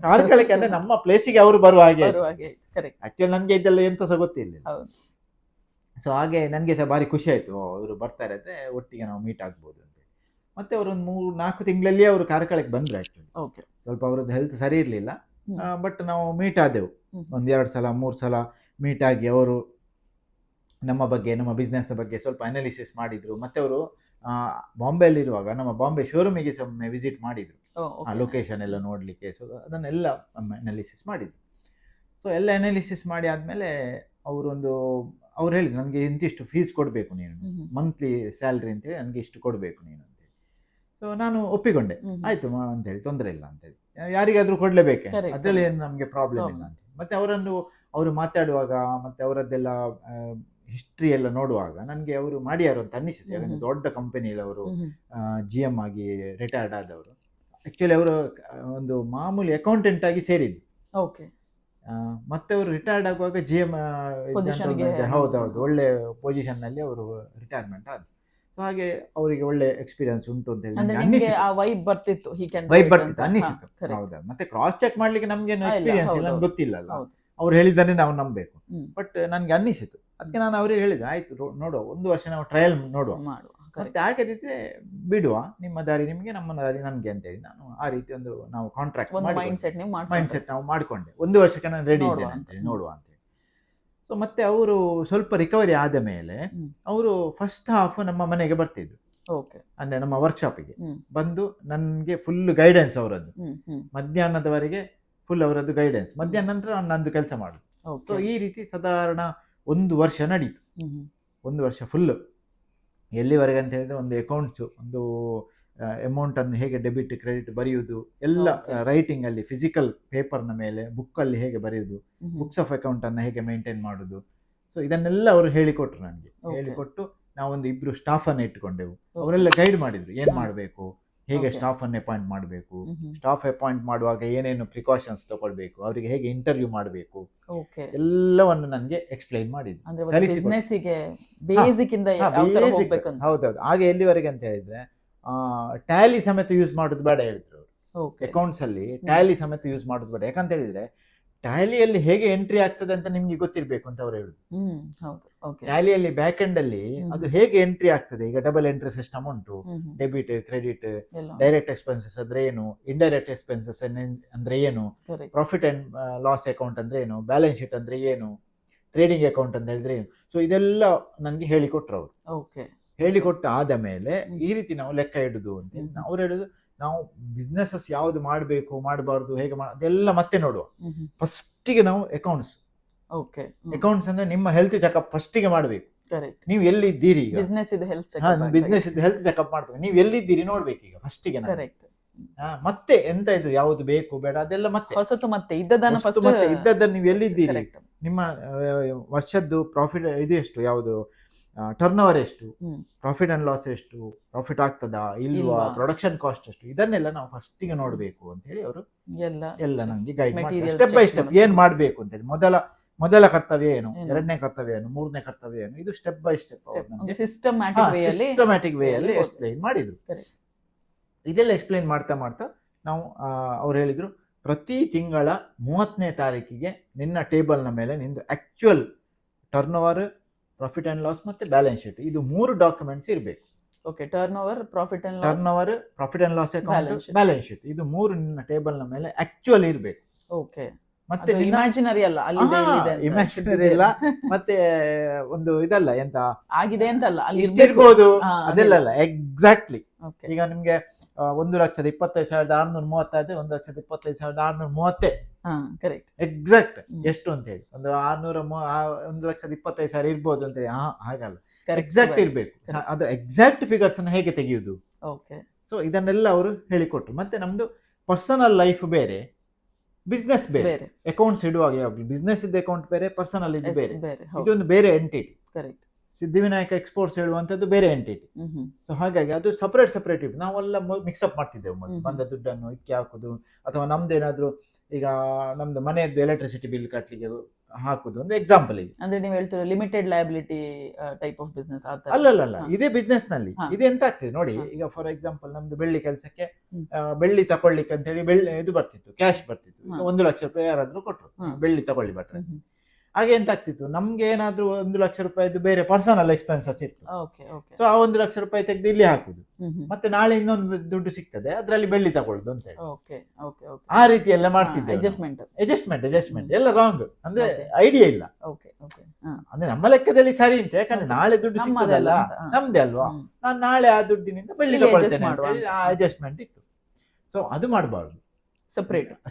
ಕಾರ್ಕಳಕ್ಕೆ ಅಂದ್ರೆ ನಮ್ಮ ಪ್ಲೇಸಿಗೆ ಅವರು ಬರುವ ಹಾಗೆ. ಆಕ್ಚುಲಿ ನನ್ಗೆ ಇದೆಲ್ಲ ಎಂತ ಸಹ ಗೊತ್ತಿಲ್ಲ. ಸೊ ಹಾಗೆ ನನ್ಗೆ ಸಹ ಭಾರಿ ಖುಷಿ ಆಯ್ತು, ಅವರು ಬರ್ತಾರೆ ಅಂದ್ರೆ ಒಟ್ಟಿಗೆ ನಾವು ಮೀಟ್ ಆಗ್ಬೋದು ಅಂತ. ಮತ್ತೆ ಅವರೊಂದು 3-4 ತಿಂಗಳಲ್ಲಿ ಅವರು ಕಾರ್ಕಳಕ್ಕೆ ಬಂದ್ರು. ಆಕ್ಚುಲಿ ಸ್ವಲ್ಪ ಅವರದ್ದು ಹೆಲ್ತ್ ಸರಿ ಇರ್ಲಿಲ್ಲ, ಬಟ್ ನಾವು ಮೀಟ್ ಆದೆವು 1-2 ಸಲ 3 ಸಲ ಮೀಟ್ ಆಗಿ. ಅವರು ನಮ್ಮ ಬಗ್ಗೆ, ನಮ್ಮ ಬಿಸ್ನೆಸ್ ಬಗ್ಗೆ ಸ್ವಲ್ಪ ಅನಾಲಿಸಿಸ್ ಮಾಡಿದ್ರು. ಮತ್ತೆ ಅವರು ಬಾಂಬೆಯಲ್ಲಿ ಇರುವಾಗ ನಮ್ಮ ಬಾಂಬೆ ಶೋರೂಮಿಗೆ ಒಮ್ಮೆ ವಿಸಿಟ್ ಮಾಡಿದ್ರು, ಆ ಲೊಕೇಶನ್ ಎಲ್ಲ ನೋಡ್ಲಿಕ್ಕೆ. ಸೊ ಅದನ್ನೆಲ್ಲ ಅನಾಲಿಸಿಸ್ ಮಾಡಿದ್ರು. ಸೊ ಎಲ್ಲ ಅನಾಲಿಸಿಸ್ ಮಾಡಿ ಆದ್ಮೇಲೆ ಅವ್ರು ಹೇಳಿದ್ರು, ನನಗೆ ಇಂತಿಷ್ಟು ಫೀಸ್ ಕೊಡಬೇಕು ನೀನು, ಮಂತ್ಲಿ ಸ್ಯಾಲ್ರಿ ಅಂತೇಳಿ ನನಗೆ ಇಷ್ಟು ಕೊಡಬೇಕು ನೀನು ಅಂತೇಳಿ. ಸೊ ನಾನು ಒಪ್ಪಿಕೊಂಡೆ, ಆಯ್ತು ಅಂತೇಳಿ, ತೊಂದರೆ ಇಲ್ಲ ಅಂತೇಳಿ, ಯಾರಿಗಾದ್ರೂ ಕೊಡ್ಲೇಬೇಕೆ, ಅದ್ರಲ್ಲಿ ಏನು ನಮಗೆ ಪ್ರಾಬ್ಲಮ್ ಇಲ್ಲ ಅಂತ. ಮತ್ತೆ ಅವರು ಮಾತಾಡುವಾಗ ಮತ್ತೆ ಅವರದ್ದೆಲ್ಲ ಹಿಸ್ಟ್ರಿ ಎಲ್ಲ ನೋಡುವಾಗ ನನಗೆ ಅವರು ಮಾಡ್ಯಾರು ಅಂತ ಅನ್ನಿಸಿತು. ಯಾಕಂದ್ರೆ ದೊಡ್ಡ ಕಂಪನಿಯಲ್ಲಿ ಅವರು GM ಆಗಿ ರಿಟೈರ್ಡ್ ಆದವರು. ಆಕ್ಚುಲಿ ಅವರು ಒಂದು ಮಾಮೂಲಿ ಅಕೌಂಟೆಂಟ್ ಆಗಿ ಸೇರಿದ್ದು. ಮತ್ತೆ ಅವರು ರಿಟೈರ್ಡ್ ಆಗುವಾಗ GM, ಹೌದೌದು, ಒಳ್ಳೆ ಪೊಸಿಷನ್ ನಲ್ಲಿ ಅವರು ರಿಟೈರ್ಮೆಂಟ್ ಆದ್ರು. ಸೊ ಹಾಗೆ ಅವರಿಗೆ ಒಳ್ಳೆ ಎಕ್ಸ್ಪೀರಿಯನ್ಸ್ ಉಂಟು ಅಂತ ಹೇಳಿ ವೈಬ್ ಬರ್ತಿತ್ತು ಅನ್ನಿಸಿತು. ಹೌದಾ, ಮತ್ತೆ ಕ್ರಾಸ್ ಚೆಕ್ ಮಾಡ್ಲಿಕ್ಕೆ ನಮ್ಗೇನು ಎಕ್ಸ್ಪೀರಿಯನ್ಸ್ ಇಲ್ಲ, ನಮ್ಗೆ ಗೊತ್ತಿಲ್ಲಲ್ಲ, ಅವ್ರು ಹೇಳಿದ್ದನ್ನೇ ನಾವು ನಂಬಬೇಕು. ಬಟ್ ನನ್ಗೆ ಅನ್ನಿಸಿತು, ಅದಕ್ಕೆ ನಾನು ಅವರಿಗೆ ಹೇಳಿದೆ, ಆಯ್ತು ನೋಡುವ, 1 ವರ್ಷ ನಾವು ಟ್ರಯಲ್ ನೋಡುವ, ಮತ್ತೆ ಆಗದಿದ್ರೆ ಬಿಡುವ, ನಿಮ್ಮ ದಾರಿ ನಿಮಗೆ, ನಮ್ಮ ದಾರಿ ನನಗೆ ಅಂತೇಳಿ ನಾನು ಆ ರೀತಿ ನಾವು ಕಾಂಟ್ರಾಕ್ಟ್ ಮೈಂಡ್ ಸೆಟ್ ನಾವು ಮಾಡಿಕೊಂಡೆ. 1 ವರ್ಷಕ್ಕೆ ನಾನು ರೆಡಿ ಇದ್ದೇನೆ ಅಂತೇಳಿ, ನೋಡುವ ಅಂತೇಳಿ. ಸೊ ಮತ್ತೆ ಅವರು ಸ್ವಲ್ಪ ರಿಕವರಿ ಆದ ಮೇಲೆ ಅವರು ಫಸ್ಟ್ ಹಾಫ್ ನಮ್ಮ ಮನೆಗೆ ಬರ್ತಿದ್ರು, ಅಂದ್ರೆ ನಮ್ಮ ವರ್ಕ್ಶಾಪಿಗೆ ಬಂದು ನನಗೆ ಫುಲ್ ಗೈಡೆನ್ಸ್ ಅವರದ್ದು, ಮಧ್ಯಾಹ್ನದವರೆಗೆ ಫುಲ್ ಅವರದ್ದು ಗೈಡೆನ್ಸ್, ಮಧ್ಯಾಹ್ನ ನಂತರ ನಂದು ಕೆಲಸ ಮಾಡುದು. ಸೊ ಈ ರೀತಿ ಸಾಧಾರಣ 1 ವರ್ಷ ನಡೀತು. 1 ವರ್ಷ ಫುಲ್ ಎಲ್ಲಿವರೆಗೆ ಅಂತ ಹೇಳಿದ್ರೆ, ಒಂದು ಅಕೌಂಟ್ಸ್, ಒಂದು ಅಮೌಂಟ್ ಅನ್ನು ಹೇಗೆ ಡೆಬಿಟ್ ಕ್ರೆಡಿಟ್ ಬರೆಯುವುದು ಎಲ್ಲ ರೈಟಿಂಗ್ ಅಲ್ಲಿ, ಫಿಸಿಕಲ್ ಪೇಪರ್ನ ಮೇಲೆ ಬುಕ್ ಅಲ್ಲಿ ಹೇಗೆ ಬರೆಯುವುದು, ಬುಕ್ಸ್ ಆಫ್ ಅಕೌಂಟ್ ಅನ್ನು ಹೇಗೆ ಮೇಂಟೈನ್ ಮಾಡುದು. ಸೊ ಇದನ್ನೆಲ್ಲ ಅವರು ಹೇಳಿಕೊಟ್ರು ನನಗೆ. ಹೇಳಿಕೊಟ್ಟು ನಾವೊಂದು ಇಬ್ರು ಸ್ಟಾಫ್ ಅನ್ನು ಇಟ್ಕೊಂಡೆವು. ಅವರೆಲ್ಲ ಗೈಡ್ ಮಾಡಿದ್ರು ಏನ್ ಮಾಡಬೇಕು, ಹೇಗೆ ಸ್ಟಾಫ್ ಅನ್ನು ಅಪಾಯಿಂಟ್ ಮಾಡಬೇಕು, ಸ್ಟಾಫ್ ಅಪಾಯಿಂಟ್ ಮಾಡುವಾಗ ಏನೇನು ಪ್ರಿಕಾಷನ್ಸ್ ತಗೊಳ್ಬೇಕು, ಅವರಿಗೆ ಹೇಗೆ ಇಂಟರ್ವ್ಯೂ ಮಾಡಬೇಕು, ಎಲ್ಲವನ್ನು ನನಗೆ ಎಕ್ಸ್ಪ್ಲೈನ್ ಮಾಡಿದ್ರು. ಹೌದೌದು. ಹಾಗೆ ಎಲ್ಲಿವರೆಗೆ ಅಂತ ಹೇಳಿದ್ರೆ ಟ್ಯಾಲಿ ಸಮೇತ ಯೂಸ್ ಮಾಡೋದು ಬೇಡ ಹೇಳಿದ್ರು. ಅಕೌಂಟ್ಸ್ ಅಲ್ಲಿ ಟ್ಯಾಲಿ ಸಮೇತ ಯೂಸ್ ಮಾಡೋದು ಬೇಡ. ಯಾಕಂತ ಹೇಳಿದ್ರೆ ಟ್ಯಾಲಿಯಲ್ಲಿ ಹೇಗೆ ಎಂಟ್ರಿ ಆಗ್ತದೆ ಅಂತ ನಿಮ್ಗೆ ಗೊತ್ತಿರ್ಬೇಕು ಅಂತ ಅವ್ರು ಹೇಳುದು. ಟ್ಯಾಲಿಯಲ್ಲಿ ಬ್ಯಾಕ್ ಎಂಡ್ ಅಲ್ಲಿ ಅದು ಹೇಗೆ ಎಂಟ್ರಿ ಆಗ್ತದೆ. ಈಗ ಡಬಲ್ ಎಂಟ್ರಿ ಸಿಸ್ಟಮ್ ಉಂಟು, ಡೆಬಿಟ್, ಕ್ರೆಡಿಟ್, ಡೈರೆಕ್ಟ್ ಎಕ್ಸ್ಪೆನ್ಸಸ್ ಅಂದ್ರೆ ಏನು, ಇಂಡೈರೆಕ್ಟ್ ಎಕ್ಸ್ಪೆನ್ಸಸ್ ಅಂದ್ರೆ ಏನು, ಪ್ರಾಫಿಟ್ ಅಂಡ್ ಲಾಸ್ ಅಕೌಂಟ್ ಅಂದ್ರೆ ಏನು, ಬ್ಯಾಲೆನ್ಸ್ ಶೀಟ್ ಅಂದ್ರೆ ಏನು, ಟ್ರೇಡಿಂಗ್ ಅಕೌಂಟ್ ಅಂತ ಹೇಳಿದ್ರೆ ಏನು. ಸೊ ಇದೆಲ್ಲ ನನಗೆ ಹೇಳಿಕೊಟ್ರು ಅವರು. ಹೇಳಿಕೊಟ್ಟು ಆದ ಮೇಲೆ ಈ ರೀತಿ ನಾವು ಲೆಕ್ಕ ಇಡುದು ಅಂತ ಅವ್ರು ಹೇಳುದು. ನಾವು ಬಿಸ್ನೆಸಸ್ ಯಾವ್ದು ಮಾಡಬೇಕು ಮಾಡಬಾರ್ದು ಹೇಗೆ ಅದೆಲ್ಲ ಮತ್ತೆ ನೋಡುವ. ಫಸ್ಟಿಗೆ ನಾವು ಅಕೌಂಟ್ಸ್ ಅಂದ್ರೆ ನಿಮ್ಮ ಹೆಲ್ತ್ ಚೆಕಪ್ ಫಸ್ಟಿಗೆ ಮಾಡಬೇಕು. ನೀವು ಎಲ್ಲಿದ್ದೀರಿ ಈಗ, ಬಿಸ್ನೆಸ್ ಇದು ಹೆಲ್ತ್ ಚೆಕಪ್ ಮಾಡ್ಬೇಕು. ನೀವು ಎಲ್ಲಿದ್ದೀರಿ ನೋಡ್ಬೇಕು ಈಗ ಫಸ್ಟಿಗೆ. ಮತ್ತೆ ಎಂತ ಇದು ಯಾವ್ದು ಬೇಕು ಬೇಡ ಅದೆಲ್ಲ ಮತ್ತೆ ಇದ್ದದ್ದನ್ನು ನೀವು ಎಲ್ಲಿದ್ದೀರಿ, ನಿಮ್ಮ ವರ್ಷದ್ದು ಪ್ರಾಫಿಟ್ ಇದು ಎಷ್ಟು, ಯಾವುದು ಟರ್ನ್ ಓವರ್ ಎಷ್ಟು, ಪ್ರಾಫಿಟ್ ಅಂಡ್ ಲಾಸ್ ಎಷ್ಟು, ಪ್ರಾಫಿಟ್ ಆಗ್ತದಾ ಇಲ್ವಾ, ಪ್ರೊಡಕ್ಷನ್ ಕಾಸ್ಟ್ ಎಷ್ಟು, ಇದನ್ನೆಲ್ಲ ನಾವು ಫಸ್ಟಿಗೆ ನೋಡ್ಬೇಕು ಅಂತ ಹೇಳಿ ಅವರು ಎಲ್ಲ ನಮ್ಗೆ ಗೈಡ್ ಮಾಡಿ ಸ್ಟೆಪ್ ಬೈ ಸ್ಟೆಪ್ ಏನ್ ಮಾಡ್ಬೇಕು ಅಂತ ಹೇಳಿ. ಮೊದಲ ಕರ್ತವ್ಯ ಏನು, ಎರಡನೇ ಕರ್ತವ್ಯ ಏನು, ಮೂರನೇ ಕರ್ತವ್ಯ ಏನು, ಇದು step by step systematic way ಅಲ್ಲಿ ಎಕ್ಸ್ಪ್ಲೈನ್ ಮಾಡಿದ್ರು. ಇದೆಲ್ಲ ಎಕ್ಸ್ಪ್ಲೈನ್ ಮಾಡ್ತಾ ಮಾಡ್ತಾ ನಾವು ಅವ್ರು ಹೇಳಿದ್ರು ಪ್ರತಿ ತಿಂಗಳ 30ನೇ ತಾರೀಕಿಗೆ ನಿನ್ನ ಟೇಬಲ್ನ ಮೇಲೆ ನಿಂದು actual turn over, profit and loss ಮತ್ತೆ ಬ್ಯಾಲೆನ್ಸ್ ಶೀಟ್, ಇದು 3 ಡಾಕ್ಯುಮೆಂಟ್ಸ್ ಇರಬೇಕು. Turn over, profit and loss account, balance sheet, ಇದು 3 ನಿನ್ನ ಟೇಬಲ್ನ ಮೇಲೆ ಆಕ್ಚುಯಲ್ ಇರಬೇಕು. ಮತ್ತೆ ಇಮ್ಯಾಜಿನರಿ ಅಲ್ಲ, ಇಮ್ಯಾಜಿನರಿ ಇಲ್ಲ, ಮತ್ತೆ ಒಂದು ಇದಲ್ಲ ಎಂತ ಆಗಿದೆ ಅಂತಲ್ಲ, ಅಲ್ಲಿ ಇರ್ಬೋದು ಅದೆಲ್ಲ ಅಲ್ಲ. ಎಕ್ಸಾಕ್ಟ್ಲಿ ಈಗ ನಿಮ್ಗೆ 1,25,630 ಆದ್ರೆ 1,25,630 ಎಕ್ಸಾಕ್ಟ್ ಎಷ್ಟು ಅಂತ ಹೇಳಿ ಒಂದು 1,25,000 ಇರ್ಬೋದು ಅಂತ ಹೇಳಿ ಹಾಗಲ್ಲ, ಎಕ್ಸಾಕ್ಟ್ ಇರ್ಬೇಕು. ಅದು ಎಕ್ಸಾಕ್ಟ್ ಫಿಗರ್ಸ್ ಅನ್ನ ಹೇಗೆ ತೆಗೆಯುವುದು. ಸೊ ಇದನ್ನೆಲ್ಲ ಅವರು ಹೇಳಿಕೊಟ್ರು. ಮತ್ತೆ ನಮ್ದು ಪರ್ಸನಲ್ ಲೈಫ್ ಬೇರೆ, ಬಿಸ್ನೆಸ್ ಬೇರೆ. ಅಕೌಂಟ್ಸ್ ಇಡುವಾಗ ಯಾವಾಗಲೂ ಬಿಸ್ನೆಸ್ ಇದ್ದ ಅಕೌಂಟ್ ಬೇರೆ, ಪರ್ಸನಲ್ ಇದು ಬೇರೆ, ಇದೊಂದು ಬೇರೆ ಎಂಟಿಟಿ. ಸಿದ್ಧಿವಿನಾಯಕ ಎಕ್ಸ್ಪೋರ್ಟ್ಸ್ ಹೇಳುವಂಥದ್ದು ಬೇರೆ ಎಂಟಿಟಿ. ಸೊ ಹಾಗಾಗಿ ಅದು ಸಪರೇಟ್ ಇಟ್ಟು ನಾವೆಲ್ಲ ಮಿಕ್ಸಪ್ ಮಾಡ್ತಿದ್ದೆವು. ಬಂದ ದುಡ್ಡನ್ನು ಇದಕ್ಕೆ ಹಾಕುದು, ಅಥವಾ ನಮ್ದೇನಾದ್ರು ಈಗ ನಮ್ದು ಮನೆಯದ್ದು ಎಲೆಕ್ಟ್ರಿಸಿಟಿ ಬಿಲ್ ಕಟ್ಲಿಕ್ಕೆ ಹಾಕುದು ಒಂದು ಎಕ್ಸಾಂಪಲ್. ಈಗ ಅಂದ್ರೆ ನೀವು ಹೇಳ್ತೀರಾ limited liability type of business ಅಲ್ಲ, ಇದೇ ಬಿಸ್ನೆಸ್ ನಲ್ಲಿ ಇದು ಎಂತ ಆಗ್ತದೆ ನೋಡಿ. ಈಗ ಫಾರ್ ಎಕ್ಸಾಂಪಲ್ ನಮ್ದು ಬೆಳ್ಳಿ ಕೆಲಸಕ್ಕೆ ಬೆಳ್ಳಿ ತಗೊಳ್ಳಿಕ್ಕೆ ಅಂತ ಹೇಳಿ ಇದು ಬರ್ತಿತ್ತು, ಕ್ಯಾಶ್ ಬರ್ತಿತ್ತು. 1 ಲಕ್ಷ ರೂಪಾಯಿ ಯಾರಾದ್ರೂ ಕೊಟ್ರು ಬೆಳ್ಳಿ ತಗೊಳ್ಳಿ ಬಿಟ್ರೆ, ಹಾಗೆ ಎಂತ ಆಗ್ತಿತ್ತು, ನಮ್ಗೆ ಏನಾದ್ರೂ 1 ಲಕ್ಷ ರೂಪಾಯಿದು ಬೇರೆ ಪರ್ಸನಲ್ ಎಕ್ಸ್ಪೆನ್ಸಸ್ ಇತ್ತು. ಸೊ ಆ 1 ಲಕ್ಷ ರೂಪಾಯಿ ತೆಗೆದು ಇಲ್ಲಿ ಹಾಕುದು, ಮತ್ತೆ ನಾಳೆ ಇನ್ನೊಂದು ದುಡ್ಡು ಸಿಗ್ತದೆ ಅದ್ರಲ್ಲಿ ಬೆಳ್ಳಿ ತಗೊಳ್ಳುದು ಅಂತ ಹೇಳಿ ಆ ರೀತಿ ಎಲ್ಲ ಮಾಡ್ತಿದ್ದೆ. ಅಡ್ಜಸ್ಟ್ಮೆಂಟ್ ಎಲ್ಲ ರಾಂಗ್, ಅಂದ್ರೆ ಐಡಿಯಾ ಇಲ್ಲ. ಅಂದ್ರೆ ನಮ್ಮ ಲೆಕ್ಕದಲ್ಲಿ ಸರಿ ಅಂತ, ಯಾಕಂದ್ರೆ ನಾಳೆ ದುಡ್ಡು ಸಿಗ್ತದಲ್ಲ ನಮ್ದೇ ಅಲ್ವಾ, ನಾನು ನಾಳೆ ಆ ದುಡ್ಡಿನಿಂದ ಬೆಳ್ಳಿ ತಗೊಳ್ತೇನೆ ಆ ಅಡ್ಜಸ್ಟ್ಮೆಂಟ್ ಇತ್ತು. ಸೊ ಅದು ಮಾಡಬಾರ್ದು.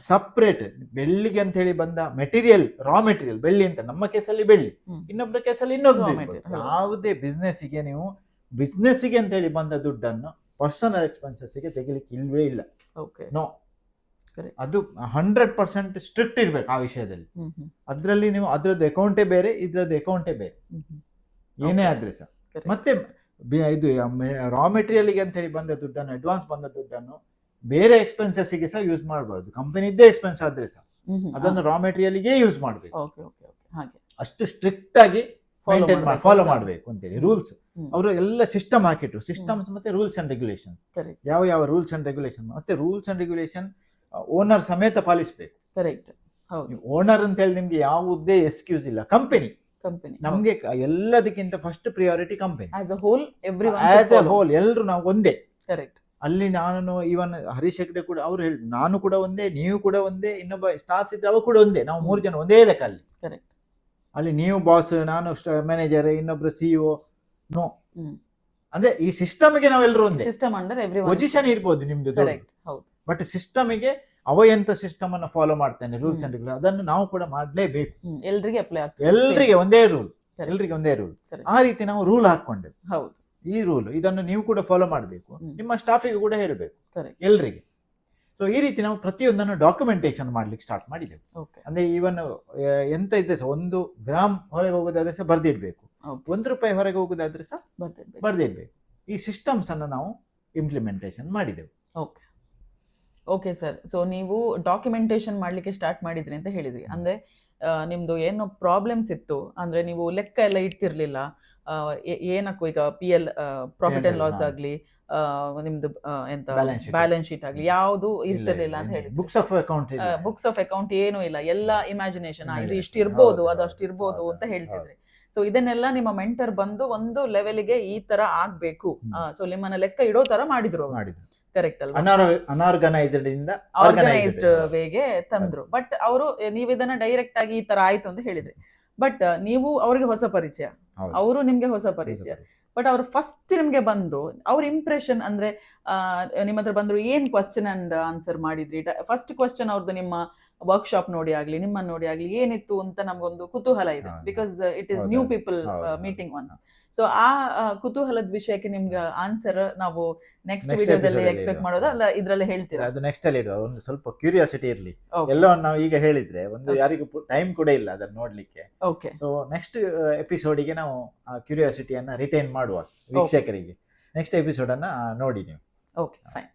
ಸಪ್ರೇಟ್ ಬೆಳ್ಳಿಗೆ ಅಂತ ಹೇಳಿ ಬಂದ ಮೆಟೀರಿಯಲ್, ರಾ ಮೆಟೀರಿಯಲ್ ಬೆಳ್ಳಿ ಅಂತ ನಮ್ಮ ಕೇಸಲ್ಲಿ ಬೆಳ್ಳಿ, ಇನ್ನೊಬ್ಬರ ಕೇಸಲ್ಲಿ ಇನ್ನೊಂದು. ಯಾವುದೇ ಬಿಸ್ನೆಸ್ಸಿಗೆ ನೀವು ಬಿಸ್ನೆಸ್ಸಿಗೆ ಅಂತ ಹೇಳಿ ಬಂದ ದುಡ್ಡನ್ನು ಪರ್ಸನಲ್ ಎಕ್ಸ್ಪೆನ್ಸಸ್ಗೆ ತೆಗಿಲಿಕ್ಕೆ ಇಲ್ವೇ ಇಲ್ಲ. ನೋ, ಅದು 100% ಸ್ಟ್ರಿಕ್ಟ್ ಇರ್ಬೇಕು ಆ ವಿಷಯದಲ್ಲಿ. ಅದ್ರಲ್ಲಿ ನೀವು ಅದ್ರದ್ದು ಅಕೌಂಟೇ ಬೇರೆ, ಇದ್ರದ್ದು ಅಕೌಂಟೇ ಬೇರೆ, ಏನೇ ಆದ್ರೆ ಸಹ. ಮತ್ತೆ ಇದು ರಾ ಮೆಟೀರಿಯಲ್ಗೆ ಅಂತ ಹೇಳಿ ಬಂದ ದುಡ್ಡನ್ನು, ಅಡ್ವಾನ್ಸ್ ಬಂದ ದುಡ್ಡನ್ನು ಬೇರೆ ಎಕ್ಸ್ಪೆನ್ಸಸ್ಗೆ ಸಹ ಯೂಸ್ ಮಾಡಬಾರ್ದು. ಕಂಪನಿದ್ದೇ ಎಕ್ಸ್ಪೆನ್ಸ್ ಆದ್ರೆ ಸಹ ಅದನ್ನು ರಾ ಮೆಟೀರಿಯಲ್ಗೆ ಯೂಸ್ ಮಾಡಬೇಕು. ಅಷ್ಟು ಸ್ಟ್ರಿಕ್ಟ್ ಆಗಿ ಫಾಲೋ ಮಾಡಬೇಕು ಅಂತೇಳಿ ರೂಲ್ಸ್ ಅವರು ಎಲ್ಲ ಸಿಸ್ಟಮ್ ಹಾಕಿಟ್ರು. ಸಿಸ್ಟಮ್ಸ್ ಮತ್ತೆ ರೂಲ್ಸ್ ಅಂಡ್ ರೆಗ್ಯುಲೇಷನ್, ಯಾವ ರೂಲ್ಸ್ ಅಂಡ್ ರೆಗ್ಯುಲೇಷನ್, ಮತ್ತೆ ರೂಲ್ಸ್ ಅಂಡ್ ರೆಗ್ಯುಲೇಷನ್ ಓನರ್ ಸಮೇತ ಪಾಲಿಸಬೇಕು. ಓನರ್ ಅಂತ ಹೇಳಿ ನಿಮ್ಗೆ ಯಾವುದೇ ಎಕ್ಸ್ಕ್ಯೂಸ್ ಇಲ್ಲ. ಕಂಪನಿ ನಮ್ಗೆ ಎಲ್ಲದಕ್ಕಿಂತ first priority company as a whole, ಎಲ್ರು ನಾವು ಒಂದೇ. ಅಲ್ಲಿ ನಾನು ಇವನ್ ಹರೀಶ್ ಹೆಗ್ಡೆ ಕೂಡ ಅವ್ರು ಹೇಳಿದ್ರು, ನಾನು ಕೂಡ ಒಂದೇ, ನೀವು ಕೂಡ ಒಂದೇ, ಇನ್ನೊಬ್ಬ ಸ್ಟಾಫ್ ಇದ್ರೆ ಅವ ಕೂಡ ಒಂದೇ, ನಾವು 3 ಜನ ಒಂದೇ ಲೆಕ್ಕ ಅಲ್ಲಿ. ಅಲ್ಲಿ ನೀವು ಬಾಸ್, ನಾನು ಮ್ಯಾನೇಜರ್, ಇನ್ನೊಬ್ರು CEO. ನೋ, ಅಂದ್ರೆ ಈ ಸಿಸ್ಟಮ್ಗೆ ನಾವೆಲ್ಲರೂ ಒಂದೇ. ಪೊಸಿಷನ್ ಇರ್ಬೋದು ನಿಮ್ದು, ಬಟ್ ಸಿಸ್ಟಮ್ಗೆ ಅವ ಎಂತ ಸಿಸ್ಟಮ್ ಅನ್ನು ಫಾಲೋ ಮಾಡ್ತಾನೆ, ರೂಲ್ಸ್ ಅಂಡ್ ರೆಗ್ಯುಲೇಷನ್, ಅದನ್ನು ನಾವು ಕೂಡ ಮಾಡಲೇಬೇಕು. ಎಲ್ರಿಗೆ ಒಂದೇ ರೂಲ್. ಆ ರೀತಿ ನಾವು ರೂಲ್ ಹಾಕೊಂಡೆವು. ಈ ರೂಲ್ ಇದನ್ನು ನೀವು ಕೂಡ ಫಾಲೋ ಮಾಡಬೇಕು, ನಿಮ್ಮ ಸ್ಟಾಫಿಗೆ ಕೂಡ ಹೇಳಬೇಕು, ಎಲ್ರಿಗೆ. ಸೊ ಈ ರೀತಿ ನಾವು ಪ್ರತಿಯೊಂದನ್ನು ಡಾಕ್ಯುಮೆಂಟೇಶನ್ ಮಾಡ್ಲಿಕ್ಕೆ ಸ್ಟಾರ್ಟ್ ಮಾಡಿದೆವು. ಅಂದ್ರೆ ಈವನ್ ಎಂತ ಇದ್ರೆ 1 ಗ್ರಾಮ್ ಹೊರಗೆ ಹೋಗೋದಾದ್ರೆ ಸಹ ಬರ್ದಿಡ್ಬೇಕು, ₹1 ಹೊರಗೆ ಹೋಗುದಾದ್ರೆ ಸಹ ಬರ್ತಿರ್ಬೇಕು. ಬರ್ದಿಡ್ಬೇಕು. ಈ ಸಿಸ್ಟಮ್ಸ್ ಅನ್ನು ನಾವು ಇಂಪ್ಲಿಮೆಂಟೇಷನ್ ಮಾಡಿದೆವು. Okay okay sir. ಸೊ ನೀವು ಡಾಕ್ಯುಮೆಂಟೇಶನ್ ಮಾಡಲಿಕ್ಕೆ ಸ್ಟಾರ್ಟ್ ಮಾಡಿದ್ರಿ ಅಂತ ಹೇಳಿದ್ರಿ. ಅಂದರೆ ನಿಮ್ಮದು ಏನು ಪ್ರಾಬ್ಲಮ್ಸ್ ಇತ್ತು, ಅಂದರೆ ನೀವು ಲೆಕ್ಕ ಎಲ್ಲ ಇಡ್ತಿರ್ಲಿಲ್ಲ, ಏನಕ್ಕೂ ಈಗ PL ಪ್ರಾಫಿಟ್ ಆ್ಯಂಡ್ ಲಾಸ್ ಆಗಲಿ, ನಿಮ್ಮದು ಎಂತ ಬ್ಯಾಲೆನ್ಸ್ ಶೀಟ್ ಆಗಲಿ ಯಾವುದು ಇರ್ತಿರ್ಲಿಲ್ಲ ಅಂತ ಹೇಳಿದ್ರಿ. ಬುಕ್ಸ್ ಆಫ್ ಅಕೌಂಟ್ ಏನೂ ಇಲ್ಲ, ಎಲ್ಲ ಇಮ್ಯಾಜಿನೇಷನ್, ಇದು ಇಷ್ಟು ಇರ್ಬೋದು ಅದು ಅಷ್ಟು ಇರ್ಬೋದು ಅಂತ ಹೇಳ್ತಿದ್ರಿ. ಸೊ ಇದನ್ನೆಲ್ಲ ನಿಮ್ಮ ಮೆಂಟರ್ ಬಂದು ಒಂದು ಲೆವೆಲ್ಗೆ ಈ ತರ ಆಗ್ಬೇಕು, ಸೊ ನಿಮ್ಮನ್ನ ಲೆಕ್ಕ ಇಡೋ ತರ ಮಾಡಿದ್ರು. ಕರೆಕ್ಟ್ ಅಲ್ವಾ? ಆರ್ಗನೈಸ್ಡ್ ವೇಗೆ ತಂದ್ರು. ಬಟ್ ಅವರು ನೀವು ಇದನ್ನ ಡೈರೆಕ್ಟ್ ಆಗಿ ಈ ತರ ಆಯ್ತು ಅಂತ ಹೇಳಿದ್ರಿ. ಬಟ್ ನೀವು ಅವ್ರಿಗೆ ಹೊಸ ಪರಿಚಯ, ಅವರು ನಿಮ್ಗೆ ಹೊಸ ಪರಿಚಯ. ಬಟ್ ಅವ್ರು ಫಸ್ಟ್ ನಿಮ್ಗೆ ಬಂದು ಅವ್ರ ಇಂಪ್ರೆಷನ್ ಅಂದ್ರೆ ನಿಮ್ಮ ಹತ್ರ ಬಂದ್ರು, ಏನ್ ಕ್ವಶನ್ ಅಂಡ್ ಆನ್ಸರ್ ಮಾಡಿದ್ರಿ? ಫಸ್ಟ್ ಕ್ವಶನ್ ಅವ್ರದ್ದು ನಿಮ್ಮ ವರ್ಕ್ಶಾಪ್ ನೋಡಿ ಆಗ್ಲಿ, ನಿಮ್ಮನ್ನ ನೋಡಿ ಆಗ್ಲಿ, ಏನಿತ್ತು ಅಂತ ನಮ್ಗೊಂದು ಕುತೂಹಲ ಇದೆ. Because it is new people meeting once. So ಆ ಕುತೂಹಲದ ವಿಷಯಕ್ಕೆ ನಿಮ್ಗೆ ಆನ್ಸರ್ ನಾವು ನೆಕ್ಸ್ಟ್ ವಿಡಿಯೋದಲ್ಲಿ ಎಕ್ಸ್ಪೆಕ್ಟ್ ಮಾಡೋದಾ, ಅಲ್ಲ ಇದ್ರಲ್ಲಿ ಹೇಳ್ತೀರಾ? ಅದು ನೆಕ್ಸ್ಟ್ ಅಲ್ಲಿ ಇಡುವ. ಒಂದು ಸ್ವಲ್ಪ ಕ್ಯೂರಿಯಾಸಿಟಿ ಇರ್ಲಿ. ಎಲ್ಲೋ ನಾವು ಈಗ ಹೇಳಿದ್ರೆ ಒಂದು ಯಾರಿಗೂ ಟೈಮ್ ಕೂಡ ಇಲ್ಲ ಅದನ್ನ ನೋಡ್ಲಿಕ್ಕೆ. ಓಕೆ. ಸೊ ನೆಕ್ಸ್ಟ್ ಎಪಿಸೋಡಿಗೆ ನಾವು ಆ ಕ್ಯೂರಿಯಾಸಿಟಿಯನ್ನ ರಿಟೈನ್ ಮಾಡುವ ವೀಕ್ಷಕರಿಗೆ. ನೆಕ್ಸ್ಟ್ ಎಪಿಸೋಡ್ ಅನ್ನ ನೋಡಿ ನೀವು. Okay fine.